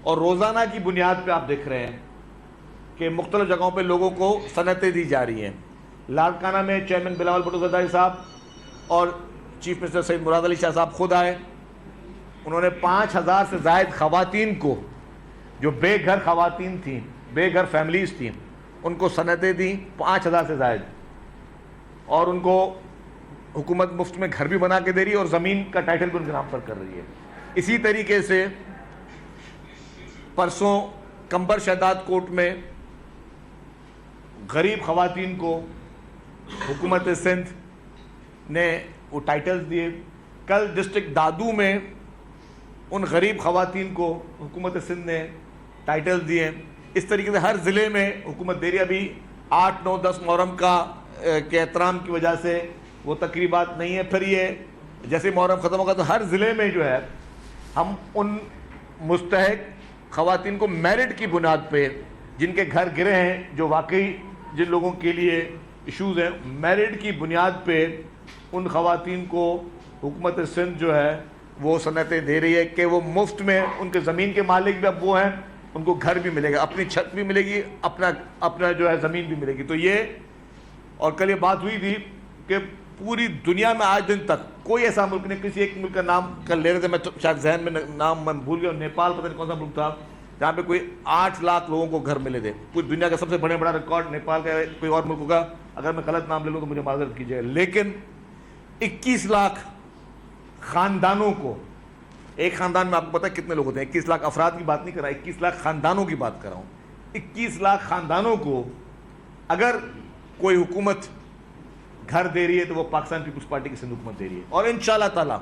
اور روزانہ کی بنیاد پہ آپ دیکھ رہے ہیں کہ مختلف جگہوں پہ لوگوں کو صنعتیں دی جا رہی ہیں. لاڑکانہ میں چیئرمین بلاول بھٹو زرداری صاحب اور چیف منسٹر سید مراد علی شاہ صاحب خود آئے, انہوں نے 5000 سے زائد خواتین کو جو بے گھر خواتین تھیں, بے گھر فیملیز تھیں, ان کو صنعتیں دیں 5000 سے زائد, اور ان کو حکومت مفت میں گھر بھی بنا کے دے رہی ہے اور زمین کا ٹائٹل بھی ان کے نام پر کر رہی ہے. اسی طریقے سے پرسوں کمبر شہداد کوٹ میں غریب خواتین کو حکومت سندھ نے وہ ٹائٹلز دیے. کل ڈسٹرکٹ دادو میں ان غریب خواتین کو حکومت سندھ نے ٹائٹلز دیے. اس طریقے سے ہر ضلع میں حکومت دے رہی ہے. ابھی 8, 9, 10 محرم کے احترام کی وجہ سے وہ تقریبات نہیں ہے. پھر یہ جیسے محرم ختم ہوگا تو ہر ضلع میں جو ہے ہم ان مستحق خواتین کو میرٹ کی بنیاد پہ جن کے گھر گرے ہیں, جو واقعی جن لوگوں کے لیے ایشوز ہیں, میرٹ کی بنیاد پہ ان خواتین کو حکومت سندھ جو ہے وہ صنعتیں دے رہی ہے کہ وہ مفت میں, ان کے زمین کے مالک بھی اب وہ ہیں, ان کو گھر بھی ملے گا, اپنی چھت بھی ملے گی, اپنا جو ہے زمین بھی ملے گی. تو یہ, اور کل یہ بات ہوئی تھی کہ پوری دنیا میں آج دن تک کوئی ایسا ملک نہیں, کسی ایک ملک کا نام کل لے رہے تھے, میں شاید ذہن میں نام میں بھول گیا, نیپال پتہ نہیں کون سا ملک تھا جہاں پہ کوئی 8 لاکھ لوگوں کو گھر ملے تھے. پوری دنیا کا سب سے بڑا ریکارڈ نیپال کا, کوئی اور ملک ہوگا, اگر میں غلط نام لے لوں تو مجھے معذرت کیجیے. لیکن 21 لاکھ خاندانوں کو, ایک خاندان میں آپ کو پتہ ہے کتنے لوگ ہوتے ہیں, 21 لاکھ افراد کی بات نہیں کر رہا, 21 لاکھ خاندانوں کی بات کر رہا ہوں. 21 لاکھ خاندانوں کو اگر کوئی حکومت گھر دے رہی ہے تو وہ پاکستان پیپلز پارٹی کی سندھ حکومت دے رہی ہے. اور انشاءاللہ تعالی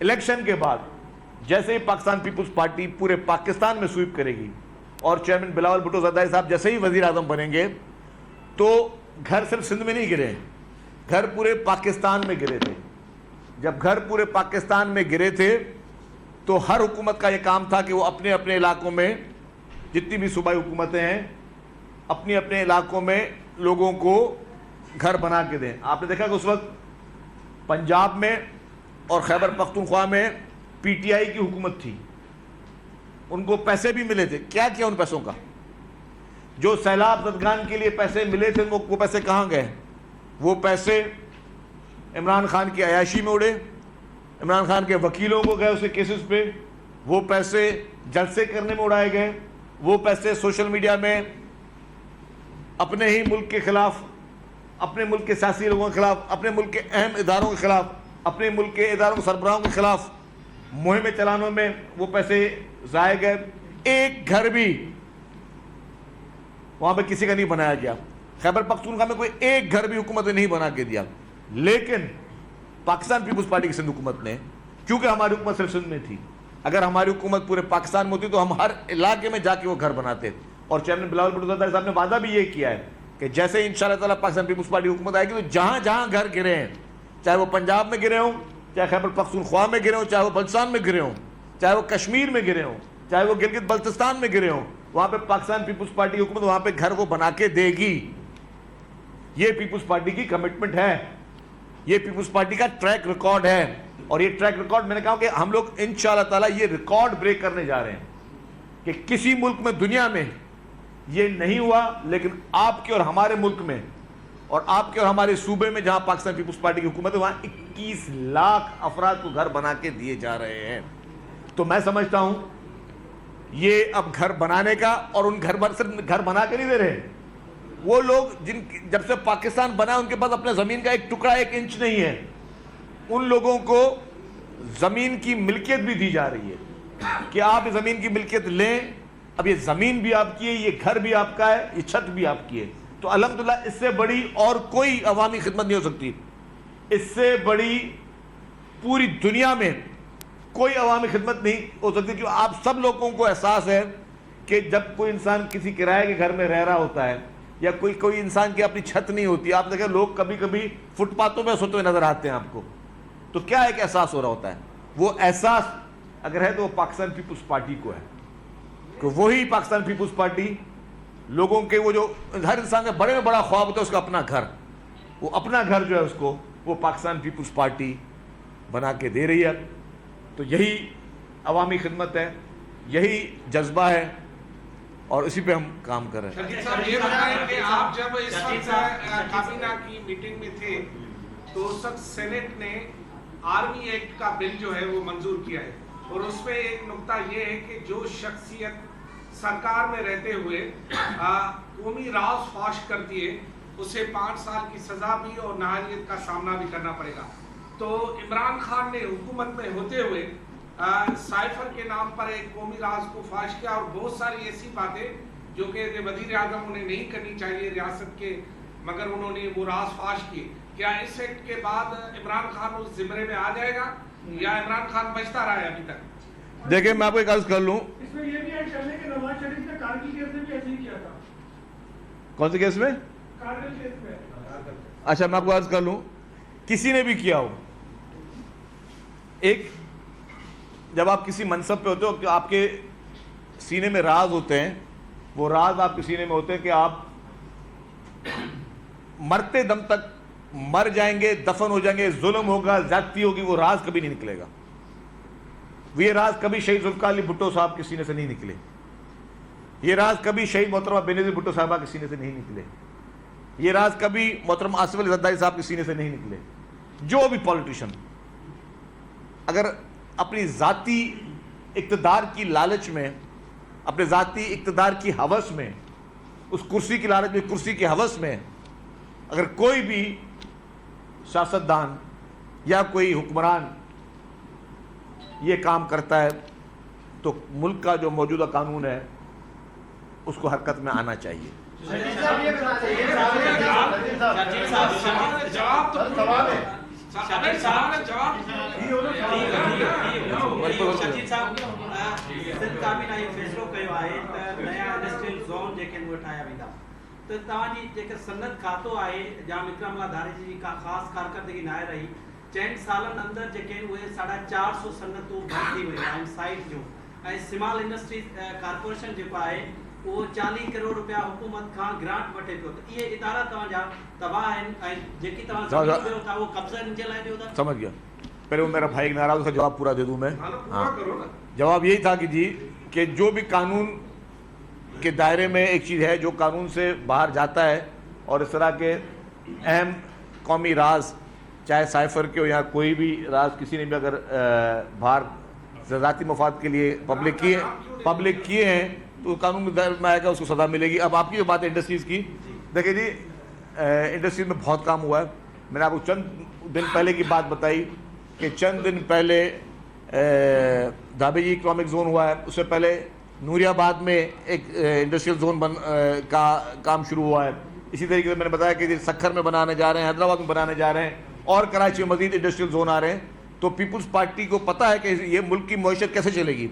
الیکشن کے بعد جیسے ہی پاکستان پیپلز پارٹی پورے پاکستان میں سویپ کرے گی اور چیئرمین بلاول بھٹو زرداری صاحب جیسے ہی وزیر اعظم بنیں گے تو گھر صرف سندھ میں نہیں گرے, گھر پورے پاکستان میں گرے تھے. جب گھر پورے پاکستان میں گرے تھے تو ہر حکومت کا یہ کام تھا کہ وہ اپنے اپنے علاقوں میں جتنی بھی صوبائی حکومتیں ہیں اپنے اپنے علاقوں میں لوگوں کو گھر بنا کے دیں. آپ نے دیکھا کہ اس وقت پنجاب میں اور خیبر پختونخوا میں پی ٹی آئی کی حکومت تھی, ان کو پیسے بھی ملے تھے. کیا کیا ان پیسوں کا؟ جو سیلاب زدگان کے لیے پیسے ملے تھے وہ پیسے کہاں گئے؟ وہ پیسے عمران خان کی عیاشی میں اڑے, عمران خان کے وکیلوں کو گئے اسے کیسز پہ, وہ پیسے جلسے کرنے میں اڑائے گئے, وہ پیسے سوشل میڈیا میں اپنے ہی ملک کے خلاف, اپنے ملک کے سیاسی لوگوں کے خلاف, اپنے ملک کے اہم اداروں کے خلاف, اپنے ملک کے اداروں کے سربراہوں کے خلاف مہمیں چلانے میں وہ پیسے ضائع گئے. ایک گھر بھی وہاں پہ کسی کا نہیں بنایا گیا. خیبر پختونخوا میں کوئی ایک گھر بھی حکومت نے نہیں بنا کے دیا. لیکن پاکستان پیپلز پارٹی کی سندھ حکومت نے, کیونکہ ہماری حکومت صرف سندھ میں تھی, اگر ہماری حکومت پورے پاکستان میں ہوتی تو ہم ہر علاقے میں جا کے وہ گھر بناتے. اور چیئرمین بلاول بھٹو زرداری صاحب نے وعدہ بھی یہ کیا ہے کہ جیسے ہی انشاءاللہ تعالیٰ پاکستان پیپلز پارٹی حکومت آئے گی تو جہاں جہاں گھر گرے ہیں, چاہے وہ پنجاب میں گرے ہوں, چاہے خیبر پختونخوا میں گرے ہوں, چاہے وہ بلوچستان میں گرے ہوں, چاہے وہ کشمیر میں گرے ہوں, چاہے وہ گلگت بلتستان میں گرے ہوں, وہاں پہ پاکستان پیپلز پارٹی کی حکومت وہاں پہ گھر وہ بنا کے دے گی. یہ پیپلز پارٹی کی کمٹمنٹ ہے, یہ پیپلز پارٹی کا ٹریک ریکارڈ ہے. اور یہ ٹریک ریکارڈ میں نے کہا کہ ہم لوگ انشاءاللہ تعالیٰ یہ ریکارڈ بریک کرنے جا رہے ہیں کہ کسی ملک میں دنیا میں یہ نہیں ہوا, لیکن آپ کے اور ہمارے ملک میں اور آپ کے اور ہمارے صوبے میں جہاں پاکستان پیپلز پارٹی کی حکومت ہے وہاں 21 لاکھ افراد کو گھر بنا کے دیے جا رہے ہیں. تو میں سمجھتا ہوں یہ اب گھر بنانے کا, اور ان صرف گھر بنا کے نہیں دے رہے, وہ لوگ جب سے پاکستان بنا ان کے پاس اپنے زمین کا ایک ٹکڑا 1 انچ نہیں ہے, ان لوگوں کو زمین کی ملکیت بھی دی جا رہی ہے کہ آپ زمین کی ملکیت لیں. اب یہ زمین بھی آپ کی ہے, یہ گھر بھی آپ کا ہے, یہ چھت بھی آپ کی ہے. تو الحمدللہ اس سے بڑی اور کوئی عوامی خدمت نہیں ہو سکتی, اس سے بڑی پوری دنیا میں کوئی عوامی خدمت نہیں ہو سکتی. کیوں آپ سب لوگوں کو احساس ہے کہ جب کوئی انسان کسی کرائے کے گھر میں رہ رہا ہوتا ہے یا کوئی انسان کی اپنی چھت نہیں ہوتی, آپ دیکھیں لوگ کبھی کبھی فٹ پاتھوں پہ سوتے ہوئے نظر آتے ہیں آپ کو, تو کیا ایک احساس ہو رہا ہوتا ہے. وہ احساس اگر ہے تو وہ پاکستان پیپلز پارٹی کو ہے کہ وہی پاکستان پیپلز پارٹی لوگوں کے وہ جو ہر انسان کا بڑے میں بڑا خواب ہوتا ہے اس کا اپنا گھر, وہ اپنا گھر جو ہے اس کو وہ پاکستان پیپلز پارٹی بنا کے دے رہی ہے. تو یہی عوامی خدمت ہے, یہی جذبہ ہے, اور اسی پہ ہم کام کر رہے ہیں. سر یہ بتائیں کہ آپ جب اس وقت کابینہ کی میٹنگ میں تھے تو اس وقت سینٹ نے آرمی ایکٹ کا بل جو ہے وہ منظور کیا ہے, اور اس میں ایک نقطہ یہ ہے کہ جو شخصیت سرکار میں رہتے ہوئے قومی راز فاش کرتی ہے اسے 5 سال کی سزا بھی اور نااہلیت کا سامنا بھی کرنا پڑے گا. تو عمران خان نے حکومت میں ہوتے ہوئے سائفر کے نام پر ایک قومی راز کو فاش کیا, اور بہت ساری ایسی باتیں جو کہ وزیر اعظم انہیں نہیں کرنی چاہیے ریاست کے, مگر انہوں نے وہ راز فاش کیے. کیا اس ایکٹ کے بعد عمران خان اس زمرے میں آ جائے گا یا عمران خان بچتا رہا ہے ابھی تک؟ دیکھیں میں آپ کو ایک عرض کر لوں, اس میں یہ بھی ایڈ کر لیں کہ نواز شریف نے کارگل کیس میں بھی ایسے ہی کیا تھا. کون سے کیس میں؟ کارگل کیس میں. اچھا میں آپ کو عرض کر لوں, کسی نے بھی کیا ہو, ایک جب آپ کسی منصب پہ ہوتے ہو کہ آپ کے سینے میں راز ہوتے ہیں, وہ راز آپ کے سینے میں ہوتے ہیں کہ آپ مرتے دم تک مر جائیں گے, دفن ہو جائیں گے, ظلم ہوگا, زیادتی ہوگی, وہ راز کبھی نہیں نکلے گا. یہ راز کبھی شہید ذوالفقار علی بھٹو صاحب کے سینے سے نہیں نکلے, یہ راز کبھی شہید محترمہ بینظیر بھٹو صاحبہ کے سینے سے نہیں نکلے, یہ راز کبھی محترم آصف علی زرداری صاحب کے سینے سے نہیں نکلے. جو بھی پولیٹیشن اگر اپنی ذاتی اقتدار کی لالچ میں, اپنے ذاتی اقتدار کی ہوس میں, اس کرسی کی لالچ میں, کرسی کی ہوس میں اگر کوئی بھی سیاستدان یا کوئی حکمران یہ کام کرتا ہے تو ملک کا جو موجودہ قانون ہے اس کو حرکت میں آنا چاہیے. तो तव्हांजी जेका सनत खातो आहे जाम विक्रमला धारे जी का ख़ासि कारकर्दगी न रही 4 सालनि अंदरि जेके उहे 450 सनतूं बंदि थी वियूं आहिनि साइट जूं ऐं स्मॉल इंडस्ट्रीज कारपोरेशन जेको आहे उहो 40 करोड़ रुपया हुकूमत खां ग्रांट वठे पियो त इहे इदारा तव्हांजा तबाह आहिनि ऐं जेकी तव्हां ज़मीन ॾियो था उहो कब्ज़ा जे लाइ ॾियो था। समझ गया। पहले वो मेरा भाई एक नाराज, उसका जवाब पूरा दे दूं मैं। हाँ, जवाब यही था कि जी कि जो भी कानून के दायरे में एक चीज़ है जो कानून से बाहर जाता है और इस तरह के अहम कौमी राज, चाहे साइफर के हो या कोई भी राज किसी ने भी अगर बाहर ज़ाती मफाद के लिए पब्लिक किए हैं तो कानून के दायरे में आएगा, उसको सज़ा मिलेगी। अब आपकी जो बात है इंडस्ट्रीज़ की, देखिए जी इंडस्ट्रीज में बहुत काम हुआ है। मैंने आपको चंद दिन पहले की बात बताई कि चंद दिन पहले धाबेजी इकोनॉमिक जोन हुआ है, उससे पहले नूरियाबाद में एक इंडस्ट्रियल जोन का काम शुरू हुआ है। इसी तरीके से मैंने बताया कि सक्खर में बनाने जा रहे हैं, हैदराबाद में बनाने जा रहे हैं और कराची में मजीद इंडस्ट्रियल जोन आ रहे हैं। तो पीपल्स पार्टी को पता है कि ये मुल्क की मईशत कैसे चलेगी।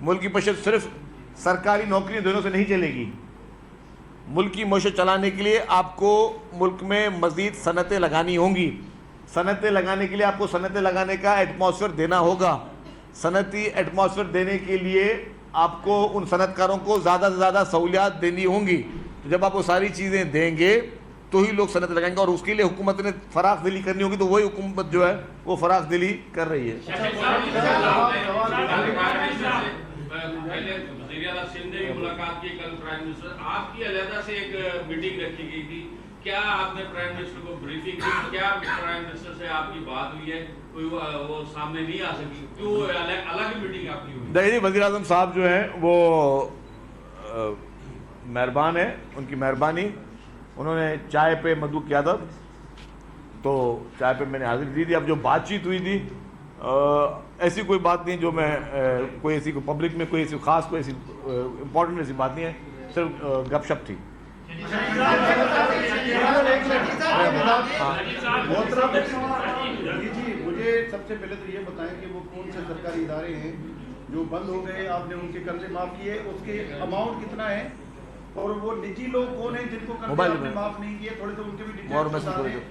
मुल्क की मईशत सिर्फ सरकारी नौकरियों दोनों से नहीं चलेगी। मुल्क की मईशत चलाने के लिए आपको मुल्क में मजीद सनतें लगानी होंगी। सनतें लगाने के लिए आपको सनतें लगाने का एटमॉस्फेयर देना होगा। सनती एटमॉस्फेयर देने के लिए आपको उन सनतकारों को ज़्यादा से ज़्यादा सहूलियात देनी होंगी। तो जब आप वो सारी चीज़ें देंगे तो ही लोग सनत लगाएंगे और उसके लिए हुकूमत ने फराख दिली करनी होगी। तो वही हुकूमत जो है वो फराख दिली कर रही है। मुलाकात की कल प्राइम मिनिस्टर, आपकी अलहदा से एक मीटिंग रखी गई थी, क्या आपने प्राइम मिनिस्टर को ब्रीफिंग की? क्या प्राइम मिनिस्टर से आपकी बात हुई है? कोई वो सामने नहीं आ सकी, क्यों अलग मीटिंग आपकी हुई? देखिए वज़ीर आज़म साहब जो हैं वो मेहरबान है, उनकी मेहरबानी। उन्होंने चाय पे मधु की आदत, तो चाय पे मैंने हाजिर दी थी। अब जो बातचीत हुई थी ऐसी कोई बात नहीं जो मैं कोई ऐसी पब्लिक में कोई ऐसी खास कोई ऐसी इम्पोर्टेंट ऐसी बात नहीं है, सिर्फ गपशप थी। मुझे सबसे पहले तो ये बताएं कि वो कौन से सरकारी इदारे हैं जो बंद हो गए, आपने उनके कर्जे माफ किए, उसके अमाउंट कितना है और वो निजी लोग कौन हैं जिनको कर्जे आपने माफ नहीं किए, थोड़े तो उनके भी डिटेल्स बता दें।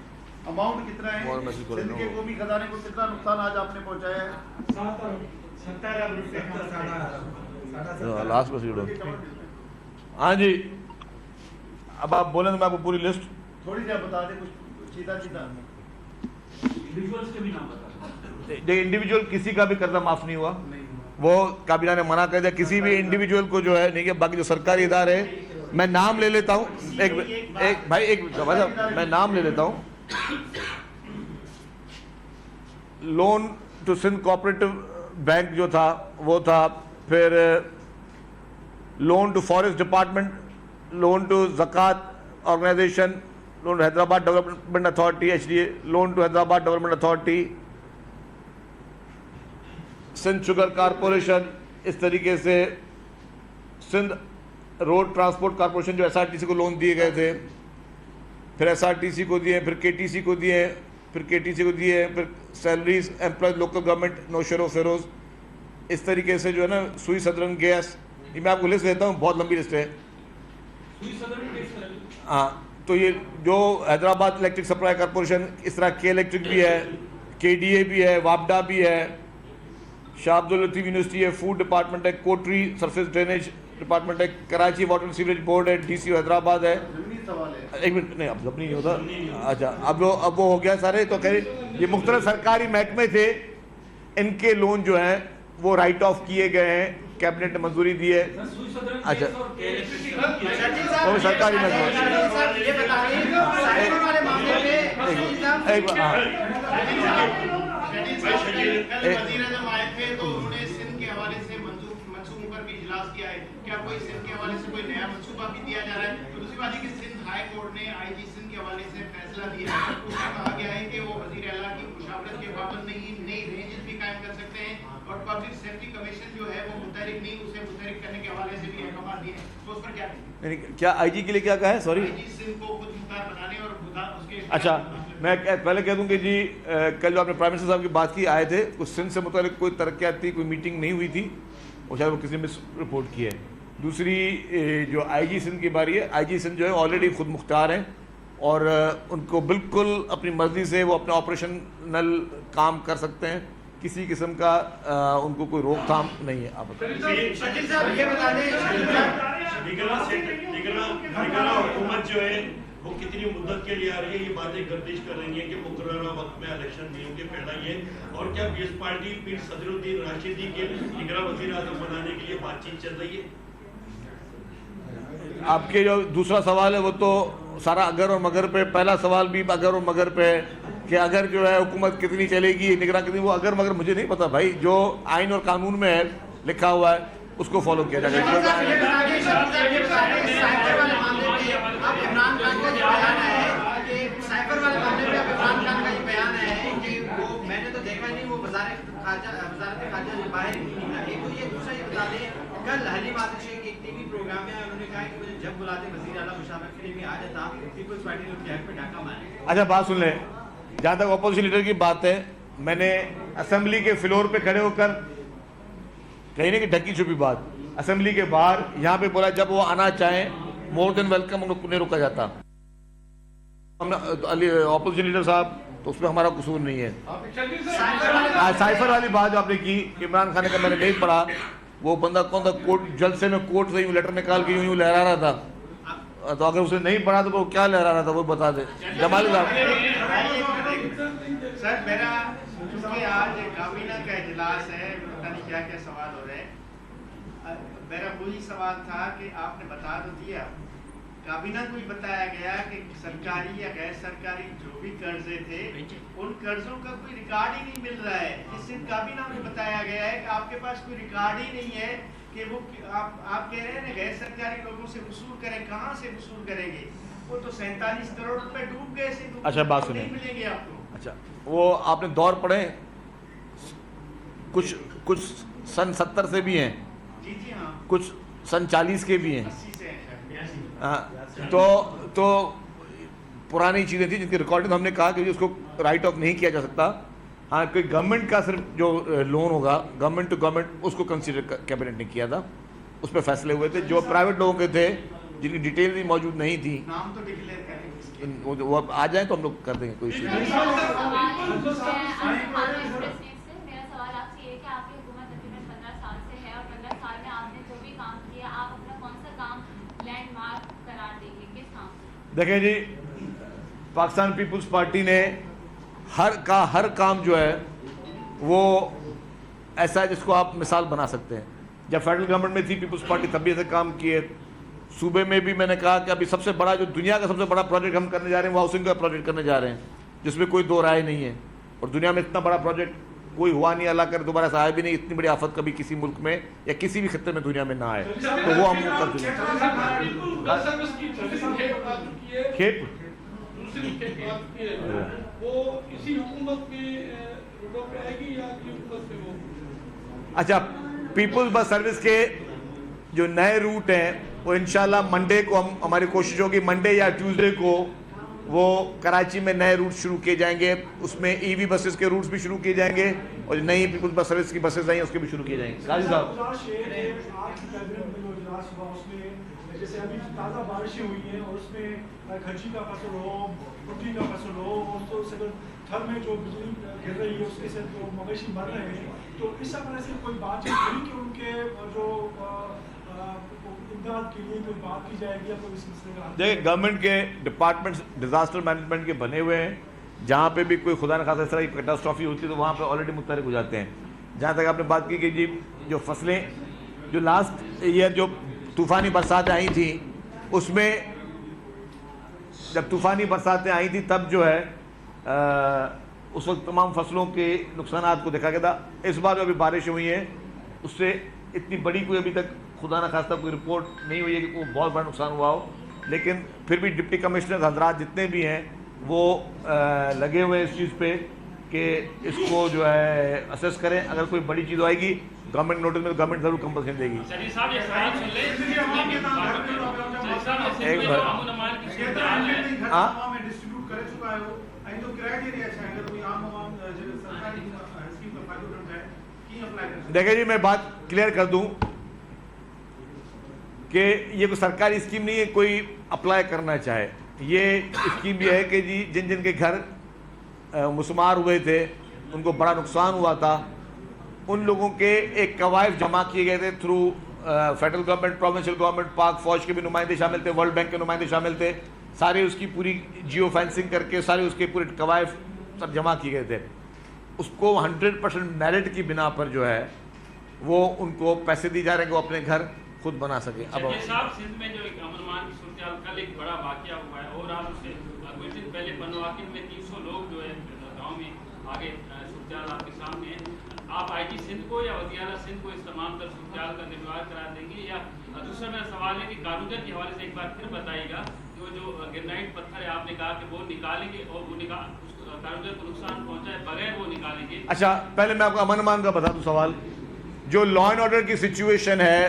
अमाउंट कितना है, सिंध के कौमी खजाने को कितना नुकसान आज आपने पहुंचाया है? 70 लास्ट में। हाँ जी, अब आप बोले तो मैं आपको पूरी लिस्ट थोड़ी सी बता दें, कुछ सीधा सीधा। इंडिविजुअल्स के भी नाम बता दें। इंडिविजुअल किसी का भी कर्जा माफ नहीं हुआ, वो काबीना ने मना कर दिया किसी भी इंडिविजुअल को जो है नहीं। बाकी जो सरकारी इदारे हैं, मैं नाम ले लेता हूँ, एक भाई एक मैं नाम ले लेता हूँ। Loan to Sindh cooperative bank जो था वो था, फिर loan to forest department, loan to ज़कात organization, loan to Hyderabad development authority HDA, loan to Hyderabad development authority, Sindh sugar corporation, इस तरीके से सिंध रोड ट्रांसपोर्ट कारपोरेशन जो SRTC को लोन दिए गए थे, फिर SRTC को दिए, फिर KTC को दिए, फिर KTC को दिए, फिर salaries employees local government Naushahro Feroze, इस तरीके से जो है ना सुई सदरन गैस, ये मैं आपको लिस्ट देता हूँ, बहुत लंबी लिस्ट है। हाँ, तो ये जो हैदराबाद इलेक्ट्रिक सप्लाई कारपोरेशन, इस तरह के इलेक्ट्रिक भी है, KDA भी है, वापडा भी है, शाह अब्दुल लतीफ यूनिवर्सिटी है, फूड डिपार्टमेंट है, कोटरी सरफेस ड्रेनेज डिपार्टमेंट है, कराची वाटर सीवरेज बोर्ड है, DCO हैदराबाद है। एक मिनट, नहीं अब नहीं होता। अच्छा, अब वो हो गया सारे। तो कह ये मुख्तलिफ सरकारी महकमे थे, इनके लोन जो हैं वो राइट ऑफ किए गए हैं, कैबिनेट ने मंजूरी दी है। अच्छा, वो सरकारी पर भी इजलास किया है, क्या कोई सिंध के हवाले से कोई नया मंसूबा भी दिया जा रहा है? तो दूसरी बात है कि सिंध हाई कोर्ट ने आईजी सिंध के हवाले से फैसला दिया है, उसमें कहा गया है कि वो वजीर आला की मुशावरत के पाबंद नहीं, नई रेंजेस भी कायम कर सकते हैं, और पब्लिक सेफ्टी कमीशन जो है वो मुतहरिक नहीं, उसे मुतहरिक करने के हवाले से भी अहकाम दिए हैं, तो उस पर क्या कहेंगे? क्या आईजी के लिए क्या कहा है? सॉरी, आईजी सिंध को खुद मुख्तार बनाने और उसके अच्छा, मैं पहले कह दूं कि जी कल जो आपने प्राइम मिनिस्टर साहब की बात की आए थे, कुछ सिंध से मुतालिक कोई तरक्याती कोई मीटिंग नहीं हुई थी, और शायद वो किसी ने मिस रिपोर्ट की है। दूसरी जो आईजी सिंध की बारी है, आईजी सिंध जो है ऑलरेडी खुद मुख्तार हैं और उनको बिल्कुल अपनी मर्जी से वो अपना ऑपरेशनल काम कर सकते हैं, किसी किस्म का उनको कोई रोकथाम नहीं है। आप हुकूमत जो है वो कितनी मुद्दत के लिए आ रही है, ये बातें गर्दिश कर रही है कि मुकर्ररा वक्त में इलेक्शन नहीं होंगे, पहला ये, और क्या पीस पार्टी पीर सदरुद्दीन राशिदी के निगरां वज़ीर आज़म बनाने के लिए बातचीत चल रही है? आपके जो दूसरा सवाल है वो तो सारा अगर और मगर पे, पहला सवाल भी अगर और मगर पे है कि अगर जो है हुकूमत कितनी चलेगी, निगरान कितनी, वो अगर मगर मुझे नहीं पता भाई, जो आइन और कानून में है लिखा हुआ है उसको फॉलो किया कल हलीम आतिफ शेख एक टीवी प्रोग्राम में उन्होंने कहा कि मुझे जब बुलाते वज़ीर आला मुशावरत के लिए मैं आ जाता, पीपल्स पार्टी ने उनके हक पे डाका मारा। अच्छा बात सुन लें, जहाँ तक अपोजिशन लीडर की बात है, मैंने असेंबली के फ्लोर पे खड़े होकर, कहीं नहीं कि ढकी छुपी बात, असेंबली के बाहर यहाँ पे बोला जब वो आना चाहें मोर देन वेलकम, उन्हें रोका जाता। अपोजिशन लीडर साहब, तो उसमें हमारा कसूर नहीं है। साइफर वाली बात जो आपने की, इमरान खान का मैंने नहीं पढ़ा, वो बंदा कौन था, कोर्ट जलसे में कोर्ट से यूँ लेटर निकाल के यूँ लहरा रहा था, तो अगर उसे नहीं पढ़ा तो वो क्या लहरा रहा था वो बता दे जमाल साहब। सर मेरा चूंकि आज काबीना का इजलास है, पता नहीं क्या क्या सवाल हो रहे हैं, मेरा वही सवाल था कि आपने बता तो दिया, काबीना को भी बताया गया कि सरकारी या गैर सरकारी जो भी कर्जे थे उन कर्जों का कोई रिकॉर्ड ही नहीं मिल रहा है। इससे काबीना में बताया गया है कि आपके पास कोई रिकॉर्ड ही नहीं है कि वो आप कह रहे हैं ना गैर सरकारी लोगों से वसूल करें, कहाँ से वसूल करेंगे? वो तो 47 करोड़ रुपए डूब गए से, अच्छा बात सुनिए, नहीं मिलेंगे आपको। अच्छा वो आपने दौर पढ़े, कुछ सन 70 से भी हैं, जी जी हाँ, कुछ सन 40 के भी हैं, 80 से हाँ, तो पुरानी चीज़ें थी जिनकी रिकॉर्डिंग हमने कहा कि उसको राइट ऑफ नहीं किया जा सकता। हाँ, कोई गवर्नमेंट का सिर्फ जो लोन होगा गवर्नमेंट टू गवर्नमेंट, उसको कंसीडर कैबिनेट ने किया था, उस पर फैसले हुए थे। जो प्राइवेट लोगों के थे जिनकी डिटेल भी मौजूद नहीं थी, नाम तो डिक्लेयर करेंगे, वो आ जाए तो हम लोग कर देंगे, कोई इशू देखें जी, पाकिस्तान पीपल्स पार्टी ने हर काम जो है वो ऐसा है जिसको आप मिसाल बना सकते हैं। जब फेडरल गवर्नमेंट में थी पीपल्स पार्टी तब भी ऐसे काम किए, सूबे में भी मैंने कहा कि अभी सबसे बड़ा जो दुनिया का सबसे बड़ा प्रोजेक्ट हम करने जा रहे हैं वो हाउसिंग का प्रोजेक्ट करने जा रहे हैं, जिसमें कोई दो राय नहीं है, और दुनिया में इतना बड़ा प्रोजेक्ट कोई हुआ नहीं, अल्लाह करे दोबारा से आया भी नहीं, इतनी बड़ी आफत कभी किसी मुल्क में या किसी भी खत्ते में दुनिया में ना आए, तो वो हम कर चुके अच्छा, पीपल्स बस सर्विस के जो नए रूट हैं वो इंशाल्लाह मंडे को हमारी कोशिश होगी, मंडे या ट्यूसडे को वो कराची में नए रूट शुरू किए जाएंगे, उसमें ईवी बसेस के रूट्स भी शुरू किए जाएंगे और नई पीपल्स बस सर्विस की बसेस आई हैं उसके भी शुरू किए जाएंगे। गाजी साहब, जैसे अभी ताज़ा बारिशें हुई हैं और उसमें खर्ची का फसल हो, रोटी का फसल हो, और तो थर में जो बिजली गिर रही है उसके से जो मवेशी मर रहे हैं, तो इस तरह से कोई बातचीत हुई कि उनके जो इमदाद के लिए कोई बात की जाएगी या कोई सिलसिले का? देखिए, गवर्नमेंट के डिपार्टमेंट्स डिजास्टर मैनेजमेंट के बने हुए हैं, जहाँ पे भी कोई खुदा न खासा इस तरह की कैटास्ट्रॉफी होती है तो वहाँ पे ऑलरेडी मुतहरिक हो जाते हैं। जहाँ तक आपने बात की कि जी जो फसलें जो लास्ट ईयर जो तूफ़ानी बरसातें आई थी, उसमें जब तूफ़ानी बरसातें आई थी तब जो है उस वक्त तमाम फसलों के नुकसानात को देखा गया था। इस बार जो अभी बारिश हुई है उससे इतनी बड़ी कोई अभी तक खुदा न खास्ता कोई रिपोर्ट नहीं हुई है कि कोई बहुत बड़ा नुकसान हुआ हो, लेकिन फिर भी डिप्टी कमिश्नर हजरात जितने भी हैं वो लगे हुए हैं इस चीज़ पे कि इसको जो है असेस करें। अगर कोई बड़ी चीज़ आएगी गवर्नमेंट नोटिस में, तो गवर्नमेंट ज़रूर कंपल्सन देगी। एक बार देखिए जी, मैं बात क्लियर कर दूं कि ये कोई सरकारी स्कीम नहीं है कोई अप्लाई करना चाहे। ये स्कीम ये है कि जी जिन जिन के घर मुसमार हुए थे, उनको बड़ा नुकसान हुआ था, उन लोगों के एक कवायद जमा किए गए थे through federal government, provincial government, पाक फौज के भी नुमाइंदे शामिल थे, वर्ल्ड बैंक के नुमाइंदे शामिल थे, सारे उसकी पूरी जियो फेंसिंग करके सारे उसके पूरे कवायद सब जमा किए गए थे। उसको 100% मेरिट की बिना पर जो है वो उनको पैसे दिए जा रहे हैं कि वो अपने घर खुद बना सके। अब साहब सिंध में जो एक अमन की सूरत कल एक बड़ा वाकया हुआ है और आज उससे कुछ दिन पहले बनवाकिब में 300 लोग जो है गाँव में आगे सूरत आपके सामने है। आप आईजी सिंध को या वज़ीर-ए-आला सिंध को इस तमाम तर सूरत का निर्वाह करा देंगे? या दूसरा मेरा सवाल है कि कारूंजर के हवाले से एक बार फिर बताइएगा कि वो जो ग्रेनाइट पत्थर है आपने कहा कि वो निकालेंगे और वो कारूंजर को नुकसान पहुंचाए बगैर वो निकालेंगे। अच्छा, पहले मैं आपको अमन का बता दूं सवाल। जो लॉ एंड ऑर्डर की सिचुएशन है